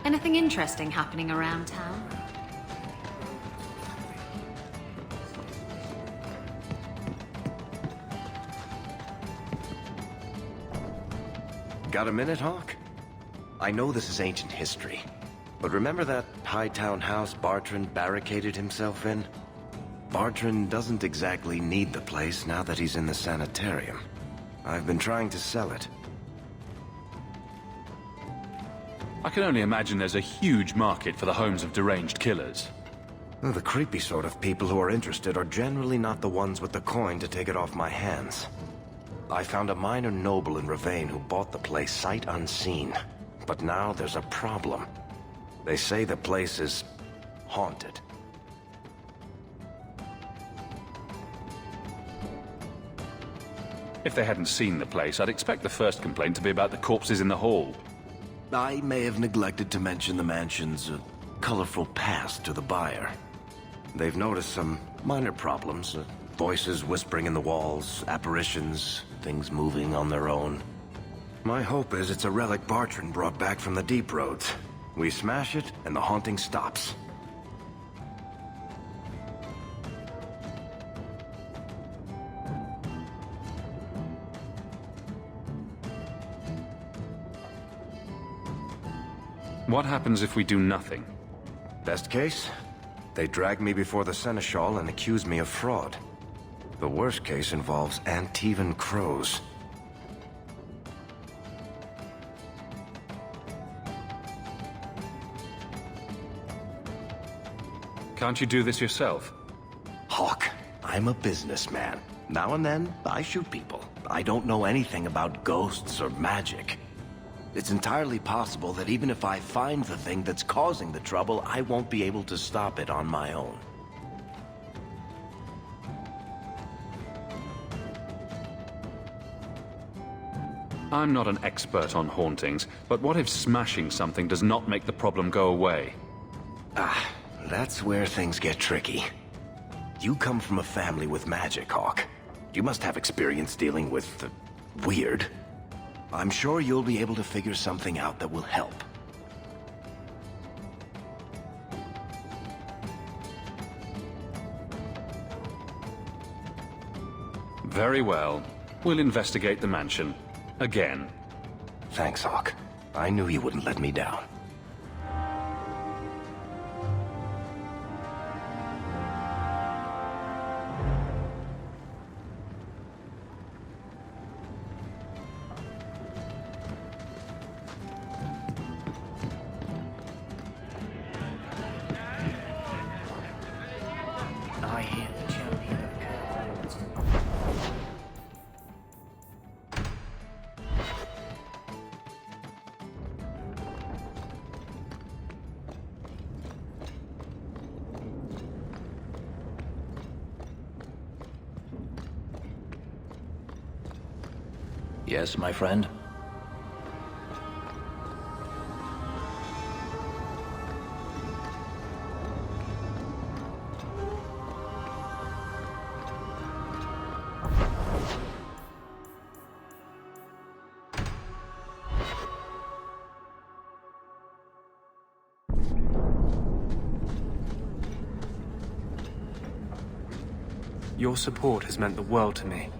Speaker 2: Anything interesting happening around town?
Speaker 11: Got a minute, Hawk? I know this is ancient history, but remember that Hightown house Bartrand barricaded himself in? Bartrand doesn't exactly need the place now that he's in the sanitarium. I've been trying to sell it.
Speaker 5: I can only imagine there's a huge market for the homes of deranged killers.
Speaker 11: Well, the creepy sort of people who are interested are generally not the ones with the coin to take it off my hands. I found a minor noble in Ravane who bought the place sight unseen. But now there's a problem. They say the place is haunted.
Speaker 5: If they hadn't seen the place, I'd expect the first complaint to be about the corpses in the hall.
Speaker 11: I may have neglected to mention the mansion's colorful past to the buyer. They've noticed some minor problems. Voices whispering in the walls, apparitions, things moving on their own. My hope is it's a relic Bartrand brought back from the Deep Roads. We smash it, and the haunting stops.
Speaker 5: What happens if we do nothing?
Speaker 11: Best case, they drag me before the Seneschal and accuse me of fraud. The worst case involves Antivan crows.
Speaker 5: Can't you do this yourself?
Speaker 11: Hawk, I'm a businessman. Now and then, I shoot people. I don't know anything about ghosts or magic. It's entirely possible that even if I find the thing that's causing the trouble, I won't be able to stop it on my own.
Speaker 5: I'm not an expert on hauntings, but what if smashing something does not make the problem go away?
Speaker 11: Ah, that's where things get tricky. You come from a family with magic, Hawk. You must have experience dealing with the weird. I'm sure you'll be able to figure something out that will help.
Speaker 5: Very well. We'll investigate the mansion. Again.
Speaker 11: Thanks, Hawk. I knew you wouldn't let me down.
Speaker 22: I hear the champion of Kirkwall. Yes, my friend?
Speaker 1: Your support has meant the world to me.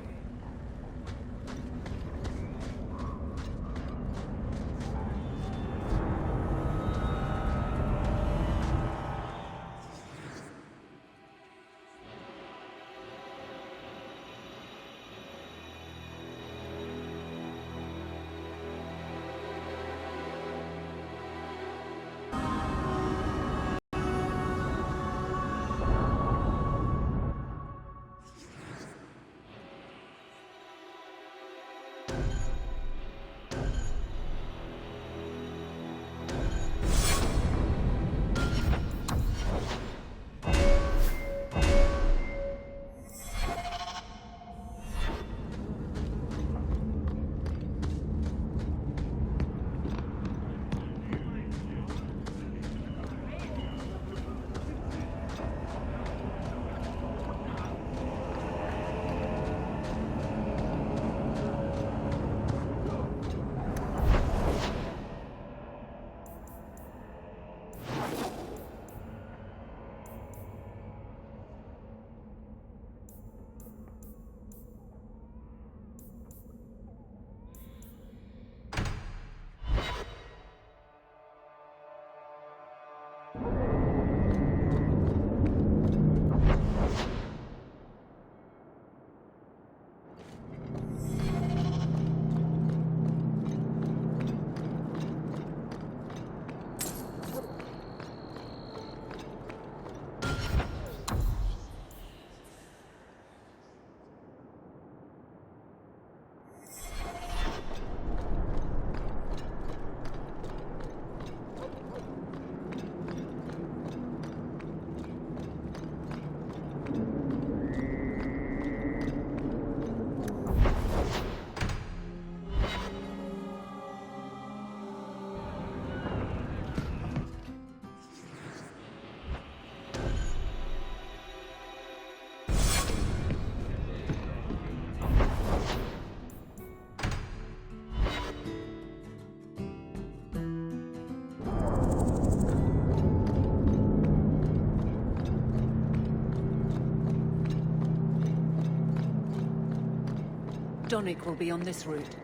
Speaker 9: Donnic will be on this route.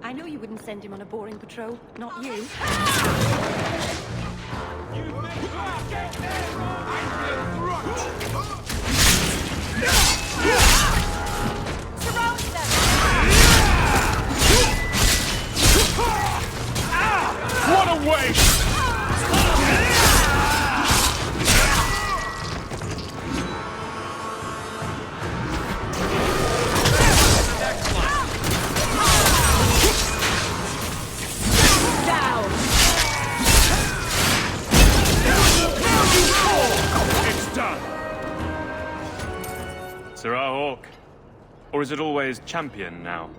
Speaker 12: I know you wouldn't send him on a boring patrol. Not you.
Speaker 3: You
Speaker 13: Or is it always champion now?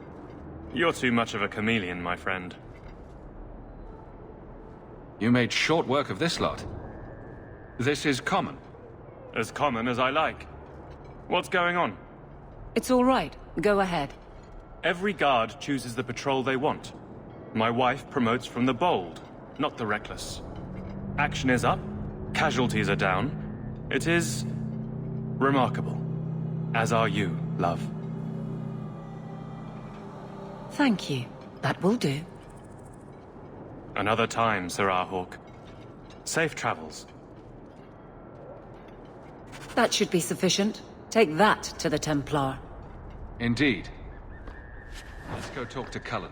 Speaker 13: You're too much of a chameleon, my friend.
Speaker 5: You made short work of this lot. This is common.
Speaker 13: As common as I like. What's going on?
Speaker 9: It's all right. Go ahead.
Speaker 13: Every guard chooses the patrol they want. My wife promotes from the bold, not the reckless. Action is up, casualties are down. It is remarkable. As are you, love.
Speaker 9: Thank you. That will do.
Speaker 13: Another time, Sirrah Hawk. Safe travels.
Speaker 9: That should be sufficient. Take that to the Templar.
Speaker 5: Indeed. Let's go talk to Cullen.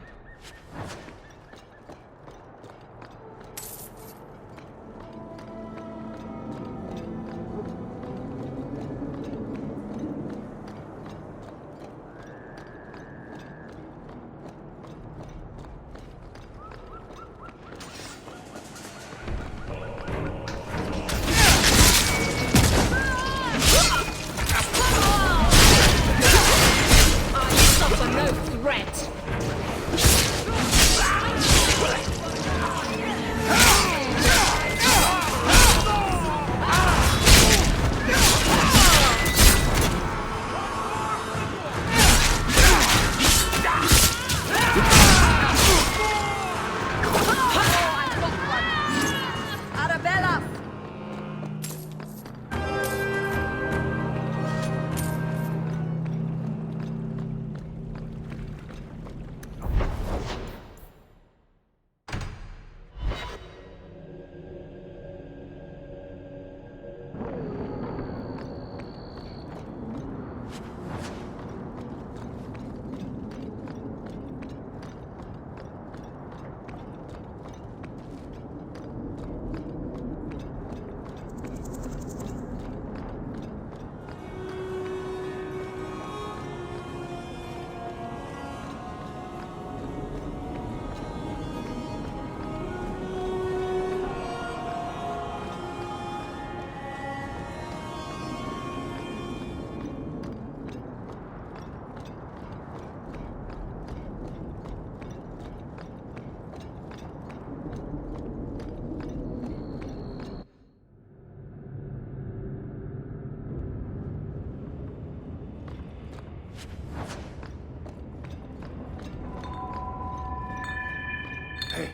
Speaker 11: Hey,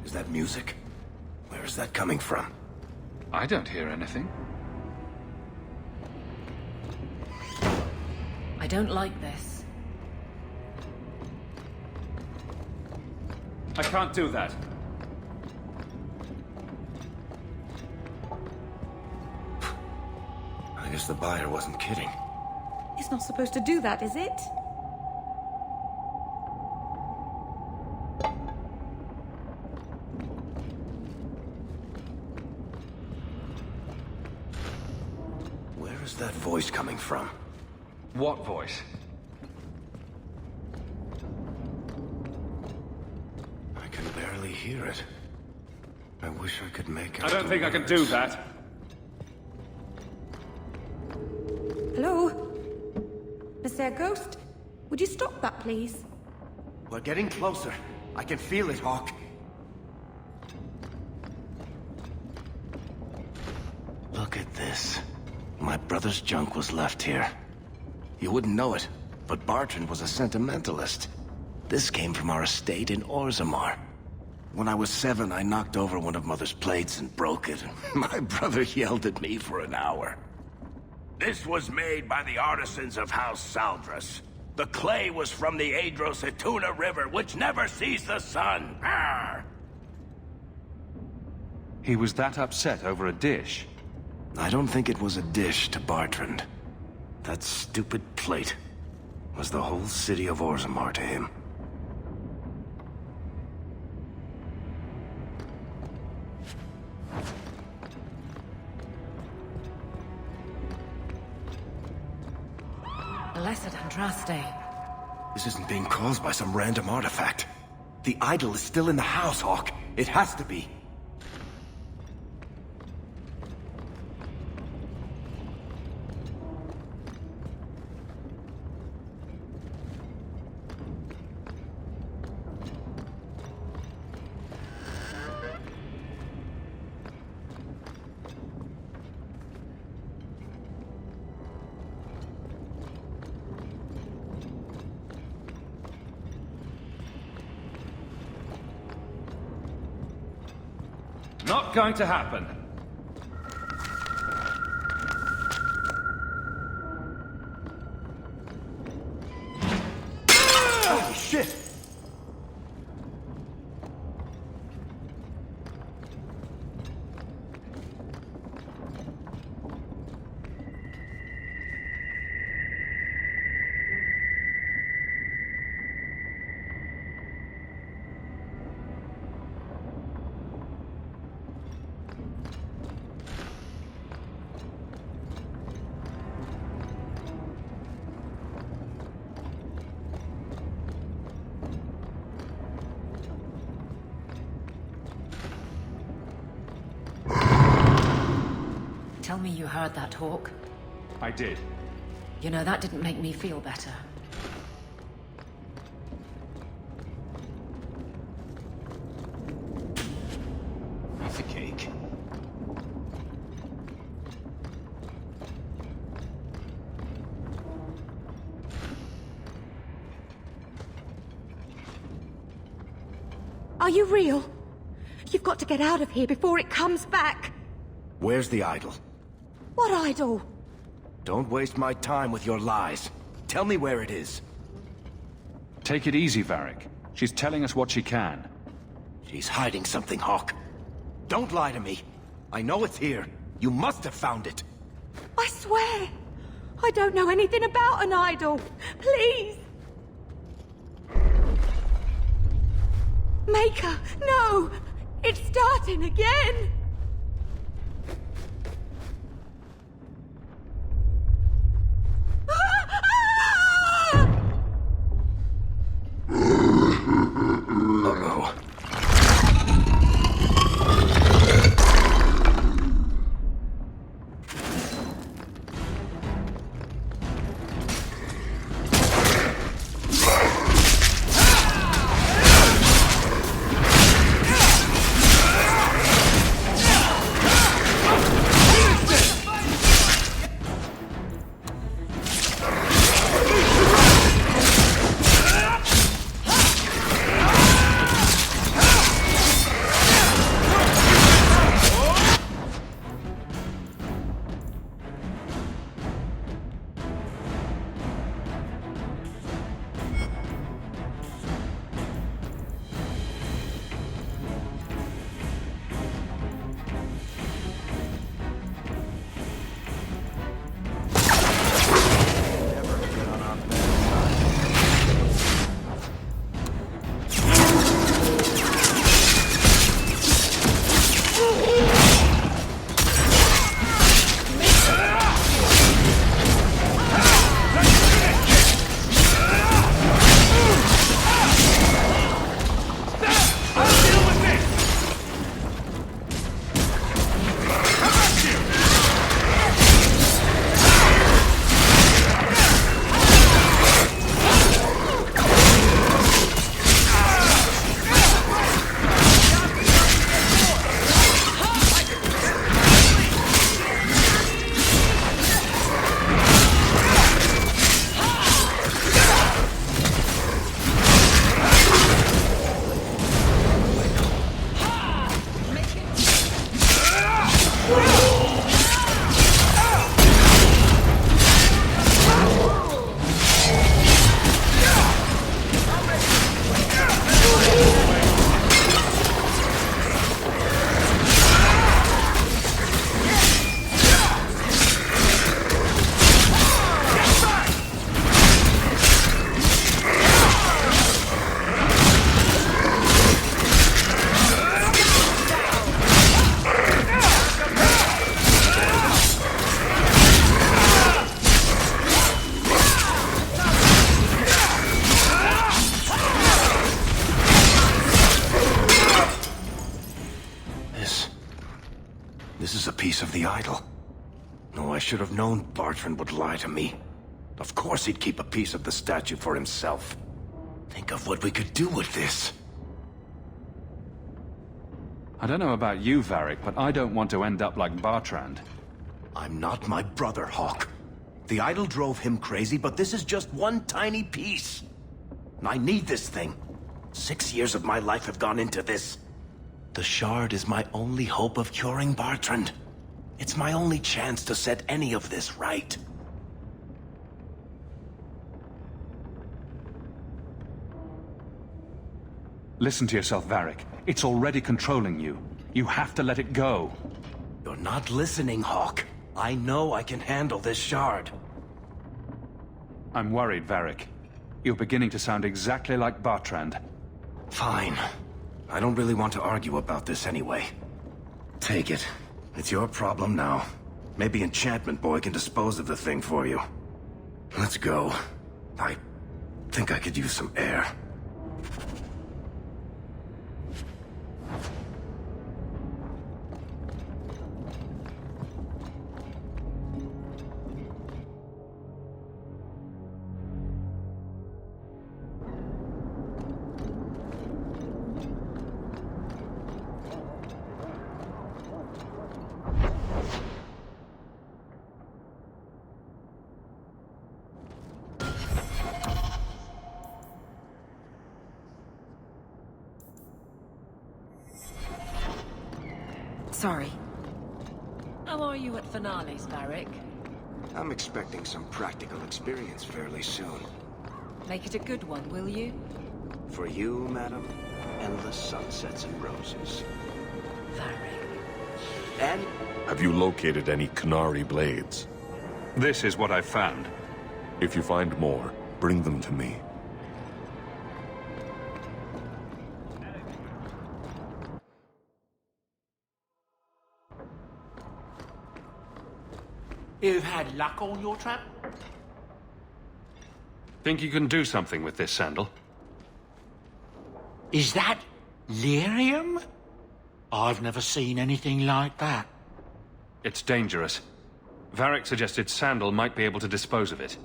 Speaker 11: is that music? Where is that coming from?
Speaker 5: I don't hear anything.
Speaker 9: I don't like this.
Speaker 5: I can't do that.
Speaker 11: I guess the buyer wasn't kidding.
Speaker 12: It's not supposed to do that, is it?
Speaker 11: Where is that voice coming from?
Speaker 5: What voice?
Speaker 11: I can barely hear it. I wish I could make out
Speaker 5: I don't
Speaker 11: the
Speaker 5: think I can
Speaker 11: words.
Speaker 5: do that.
Speaker 12: Hello? Mr. Ghost? Would you stop that, please?
Speaker 11: We're getting closer. I can feel it, Hawk. Look at this. My brother's junk was left here. You wouldn't know it, but Bartrand was a sentimentalist. This came from our estate in Orzammar. When I was 7, I knocked over one of Mother's plates and broke it. My brother yelled at me for an hour.
Speaker 21: This was made by the artisans of House Saldras. The clay was from the Adros-Etuna River, which never sees the sun. Arr!
Speaker 5: He was that upset over a dish.
Speaker 11: I don't think it was a dish to Bartrand. That stupid plate was the whole city of Orzammar to him.
Speaker 9: Blessed Andraste.
Speaker 11: This isn't being caused by some random artifact. The idol is still in the house, Hawk. It has to be.
Speaker 5: Not going to happen.
Speaker 11: Holy shit!
Speaker 9: Tell me you heard that, Hawk.
Speaker 5: I did.
Speaker 9: You know, that didn't make me feel better.
Speaker 10: Have the cake.
Speaker 12: Are you real? You've got to get out of here before it comes back.
Speaker 11: Where's the idol?
Speaker 12: What idol?
Speaker 11: Don't waste my time with your lies. Tell me where it is.
Speaker 5: Take it easy, Varric. She's telling us what she can.
Speaker 11: She's hiding something, Hawk. Don't lie to me. I know it's here. You must have found it.
Speaker 12: I swear, I don't know anything about an idol. Please. Maker, no! It's starting again!
Speaker 11: Uh-oh. This is a piece of the idol. No, I should have known Bartrand would lie to me. Of course he'd keep a piece of the statue for himself. Think of what we could do with this.
Speaker 5: I don't know about you, Varric, but I don't want to end up like Bartrand.
Speaker 11: I'm not my brother, Hawk. The idol drove him crazy, but this is just one tiny piece. And I need this thing. 6 years of my life have gone into this. The shard is my only hope of curing Bartrand. It's my only chance to set any of this right.
Speaker 5: Listen to yourself, Varric. It's already controlling you. You have to let it go.
Speaker 11: You're not listening, Hawke. I know I can handle this shard.
Speaker 5: I'm worried, Varric. You're beginning to sound exactly like Bartrand.
Speaker 11: Fine. I don't really want to argue about this anyway. Take it. It's your problem now. Maybe Enchantment Boy can dispose of the thing for you. Let's go. I think I could use some air.
Speaker 9: Sorry. How are you at finales, Varric?
Speaker 11: I'm expecting some practical experience fairly soon.
Speaker 9: Make it a good one, will you?
Speaker 11: For you, madam, endless sunsets and roses.
Speaker 9: Varric.
Speaker 11: And...
Speaker 15: Have you located any Qunari blades?
Speaker 5: This is what I've found.
Speaker 15: If you find more, bring them to me.
Speaker 3: You've had luck on your trap?
Speaker 5: Think you can do something with this sandal?
Speaker 3: Is that lyrium? I've never seen anything like that.
Speaker 5: It's dangerous. Varric suggested Sandal might be able to dispose of it.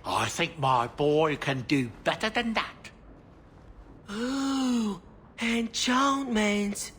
Speaker 3: I think my boy can do better than that.
Speaker 16: Ooh, enchantments.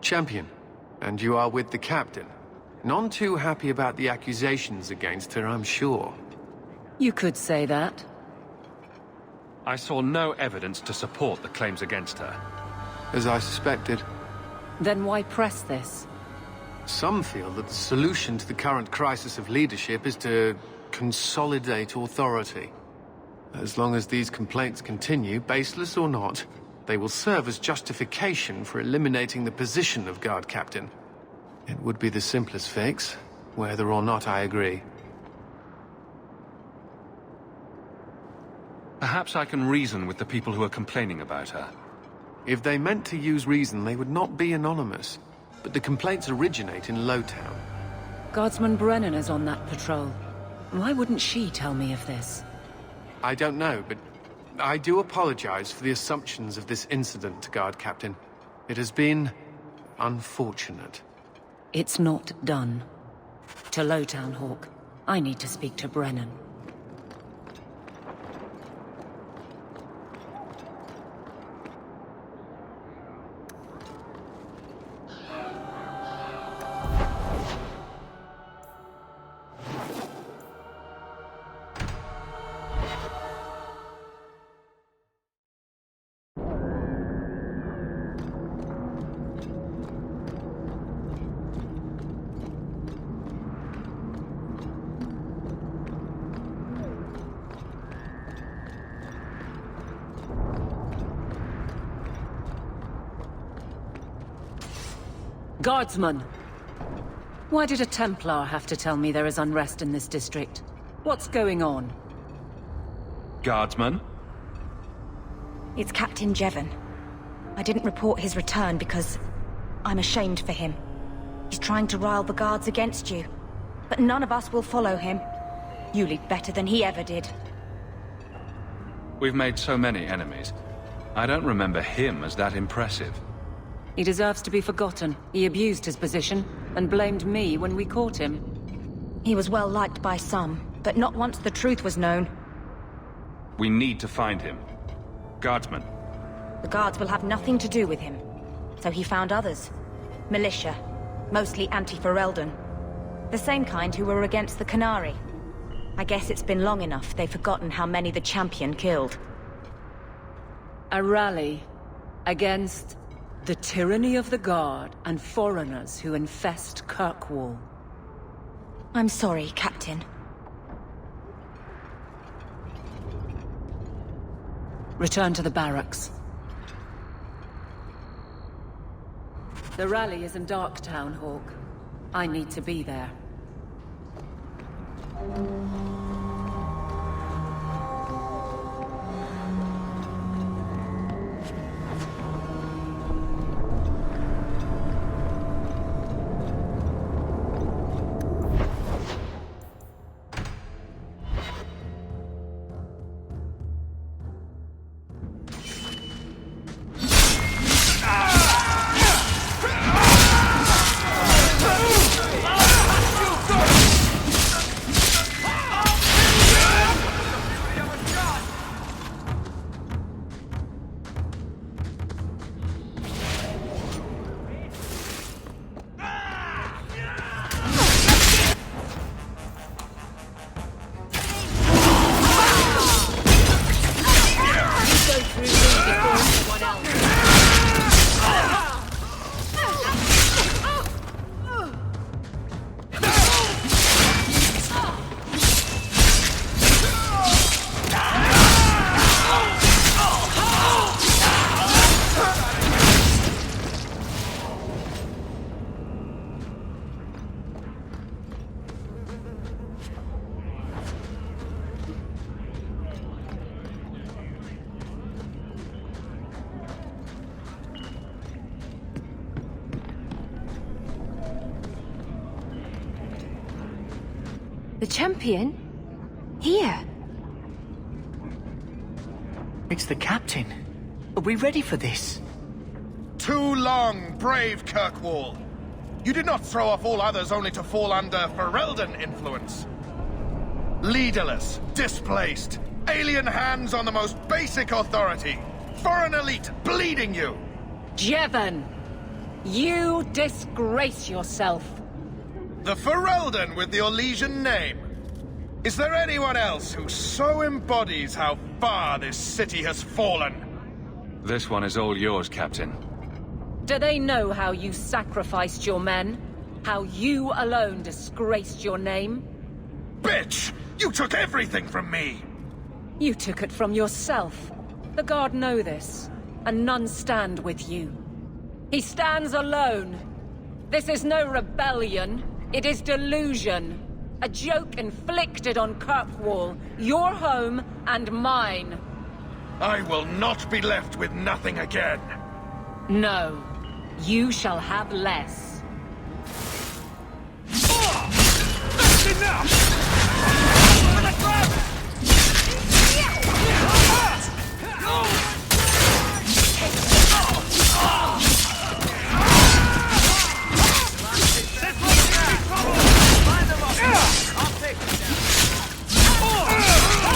Speaker 6: Champion, and you are with the captain. None too happy about the accusations against her, I'm sure.
Speaker 9: You could say that.
Speaker 5: I saw no evidence to support the claims against her.
Speaker 6: As I suspected.
Speaker 9: Then why press this?
Speaker 6: Some feel that the solution to the current crisis of leadership is to consolidate authority. As long as these complaints continue, baseless or not, they will serve as justification for eliminating the position of guard captain. It would be the simplest fix, whether or not I agree.
Speaker 5: Perhaps I can reason with the people who are complaining about her.
Speaker 6: If they meant to use reason, they would not be anonymous. But the complaints originate in Lowtown.
Speaker 9: Guardsman Brennan is on that patrol. Why wouldn't she tell me of this?
Speaker 6: I don't know, but I do apologize for the assumptions of this incident, Guard Captain. It has been unfortunate.
Speaker 9: It's not done. To Lowtown, Hawke. I need to speak to Brennan. Guardsman! Why did a Templar have to tell me there is unrest in this district? What's going on?
Speaker 5: Guardsman?
Speaker 12: It's Captain Jevon. I didn't report his return because I'm ashamed for him. He's trying to rile the guards against you. But none of us will follow him. You lead better than he ever did.
Speaker 5: We've made so many enemies. I don't remember him as that impressive.
Speaker 9: He deserves to be forgotten. He abused his position and blamed me when we caught him.
Speaker 12: He was well liked by some, but not once the truth was known.
Speaker 5: We need to find him. Guardsman.
Speaker 12: The guards will have nothing to do with him. So he found others. Militia. Mostly anti-Ferelden. The same kind who were against the Qunari. I guess it's been long enough they've forgotten how many the Champion killed.
Speaker 9: A rally against the tyranny of the Guard and foreigners who infest Kirkwall.
Speaker 12: I'm sorry, Captain.
Speaker 9: Return to the barracks. The rally is in Darktown, Hawke. I need to be there.
Speaker 12: The Champion? Here?
Speaker 16: It's the Captain. Are we ready for this?
Speaker 8: Too long, brave Kirkwall. You did not throw off all others only to fall under Ferelden influence. Leaderless, displaced, alien hands on the most basic authority. Foreign elite bleeding you.
Speaker 9: Jevon! You disgrace yourself.
Speaker 8: The Ferelden with the Orlesian name. Is there anyone else who so embodies how far this city has fallen?
Speaker 5: This one is all yours, Captain.
Speaker 9: Do they know how you sacrificed your men? How you alone disgraced your name?
Speaker 8: Bitch! You took everything from me!
Speaker 9: You took it from yourself. The Guard know this, and none stand with you. He stands alone. This is no rebellion. It is delusion. A joke inflicted on Kirkwall, your home and mine.
Speaker 8: I will not be left with nothing again.
Speaker 9: No. You shall have less.
Speaker 8: That's enough!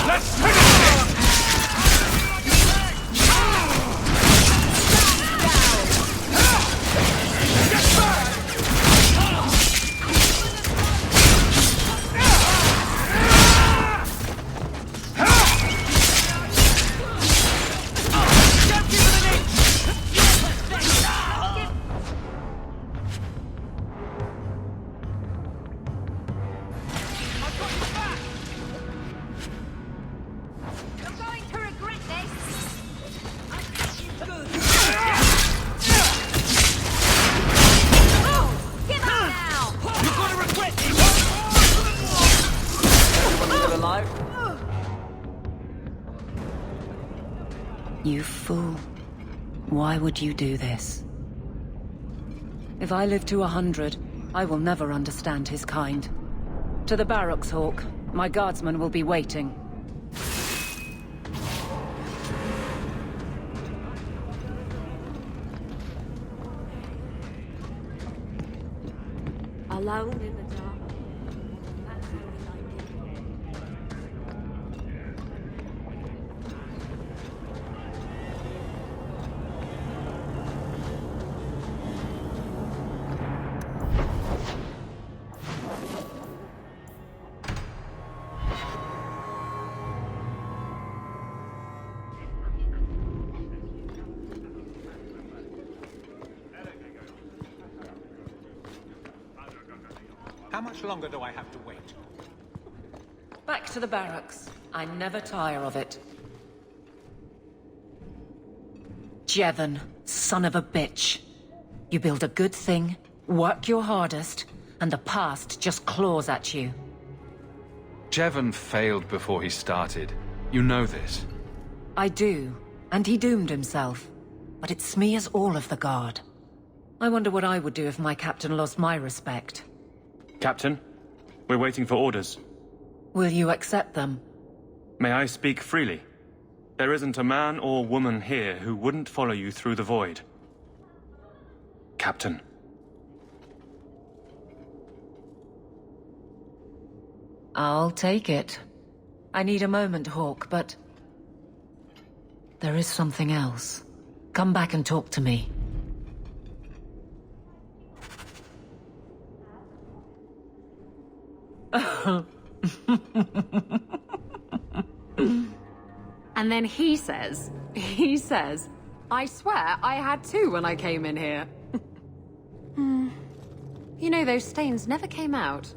Speaker 8: Let's finish this! Get back!
Speaker 9: You fool. Why would you do this? If I live to 100, I will never understand his kind. To the barracks, Hawk. My guardsmen will be waiting. Alone in the dark.
Speaker 7: How much longer do I have to wait?
Speaker 9: Back to the barracks. I never tire of it. Jevon, son of a bitch. You build a good thing, work your hardest, and the past just claws at you.
Speaker 5: Jevon failed before he started. You know this.
Speaker 9: I do, and he doomed himself. But it smears all of the Guard. I wonder what I would do if my captain lost my respect.
Speaker 13: Captain, we're waiting for orders.
Speaker 9: Will you accept them?
Speaker 13: May I speak freely? There isn't a man or woman here who wouldn't follow you through the void. Captain.
Speaker 9: I'll take it. I need a moment, Hawk, but... there is something else. Come back and talk to me.
Speaker 20: And then he says, I swear I had two when I came in here. You know, those stains never came out.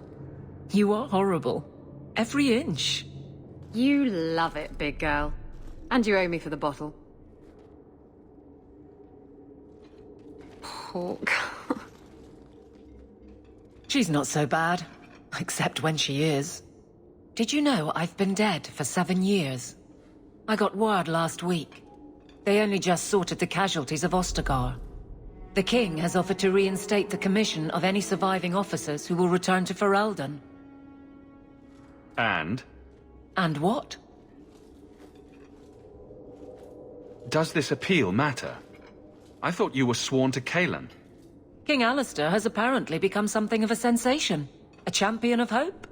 Speaker 9: You are horrible. Every inch.
Speaker 20: You love it, big girl. And you owe me for the bottle. Hawk.
Speaker 9: She's not so bad. Except when she is. Did you know I've been dead for 7 years? I got word last week. They only just sorted the casualties of Ostagar. The king has offered to reinstate the commission of any surviving officers who will return to Ferelden.
Speaker 5: And?
Speaker 9: And what?
Speaker 5: Does this appeal matter? I thought you were sworn to Cailan.
Speaker 9: King Alistair has apparently become something of a sensation. A champion of hope?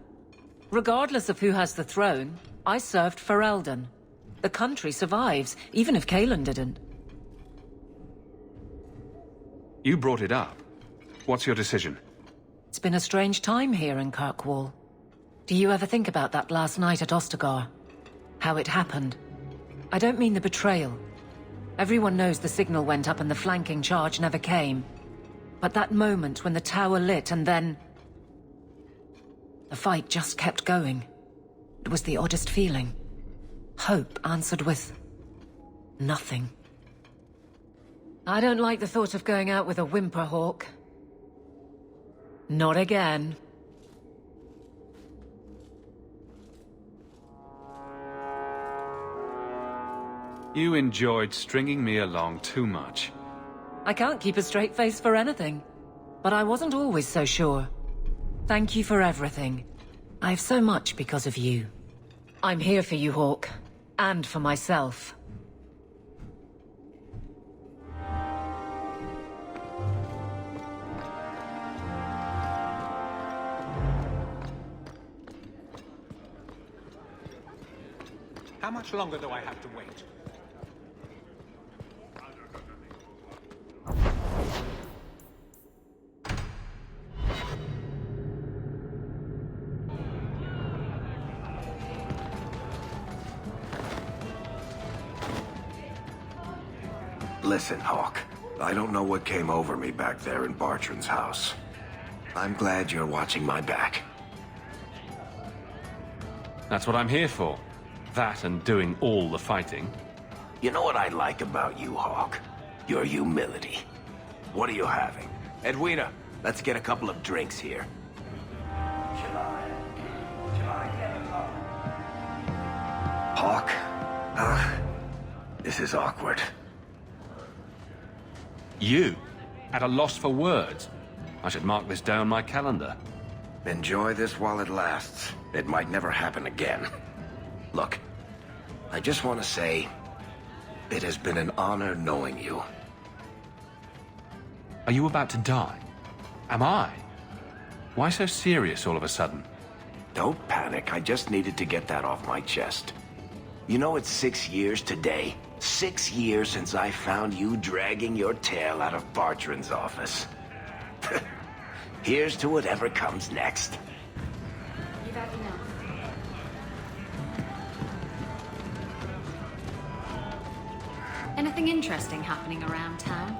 Speaker 9: Regardless of who has the throne, I served Ferelden. The country survives, even if Cailan didn't.
Speaker 5: You brought it up. What's your decision?
Speaker 9: It's been a strange time here in Kirkwall. Do you ever think about that last night at Ostagar? How it happened? I don't mean the betrayal. Everyone knows the signal went up and the flanking charge never came. But that moment when the tower lit and then... the fight just kept going. It was the oddest feeling. Hope answered with... nothing. I don't like the thought of going out with a whimper, Hawk. Not again.
Speaker 5: You enjoyed stringing me along too much.
Speaker 9: I can't keep a straight face for anything. But I wasn't always so sure. Thank you for everything. I have so much because of you. I'm here for you, Hawk. And for myself.
Speaker 7: How much longer do I have to wait?
Speaker 11: Listen, Hawk. I don't know what came over me back there in Bartran's house. I'm glad you're watching my back.
Speaker 6: That's what I'm here for. That and doing all the fighting.
Speaker 11: You know what I like about you, Hawk? Your humility. What are you having? Edwina, let's get a couple of drinks here. Hawk, this This is awkward.
Speaker 14: You? At a loss for words? I should mark this down my calendar.
Speaker 11: Enjoy this while it lasts. It might never happen again. Look, I just want to say, it has been an honor knowing you.
Speaker 14: Are you about to die? Am I? Why so serious all of a sudden?
Speaker 11: Don't panic. I just needed to get that off my chest. You know, it's 6 years today. 6 years since I found you dragging your tail out of Bartrand's office. Here's to whatever comes next.
Speaker 20: You've had enough. Anything interesting happening around town?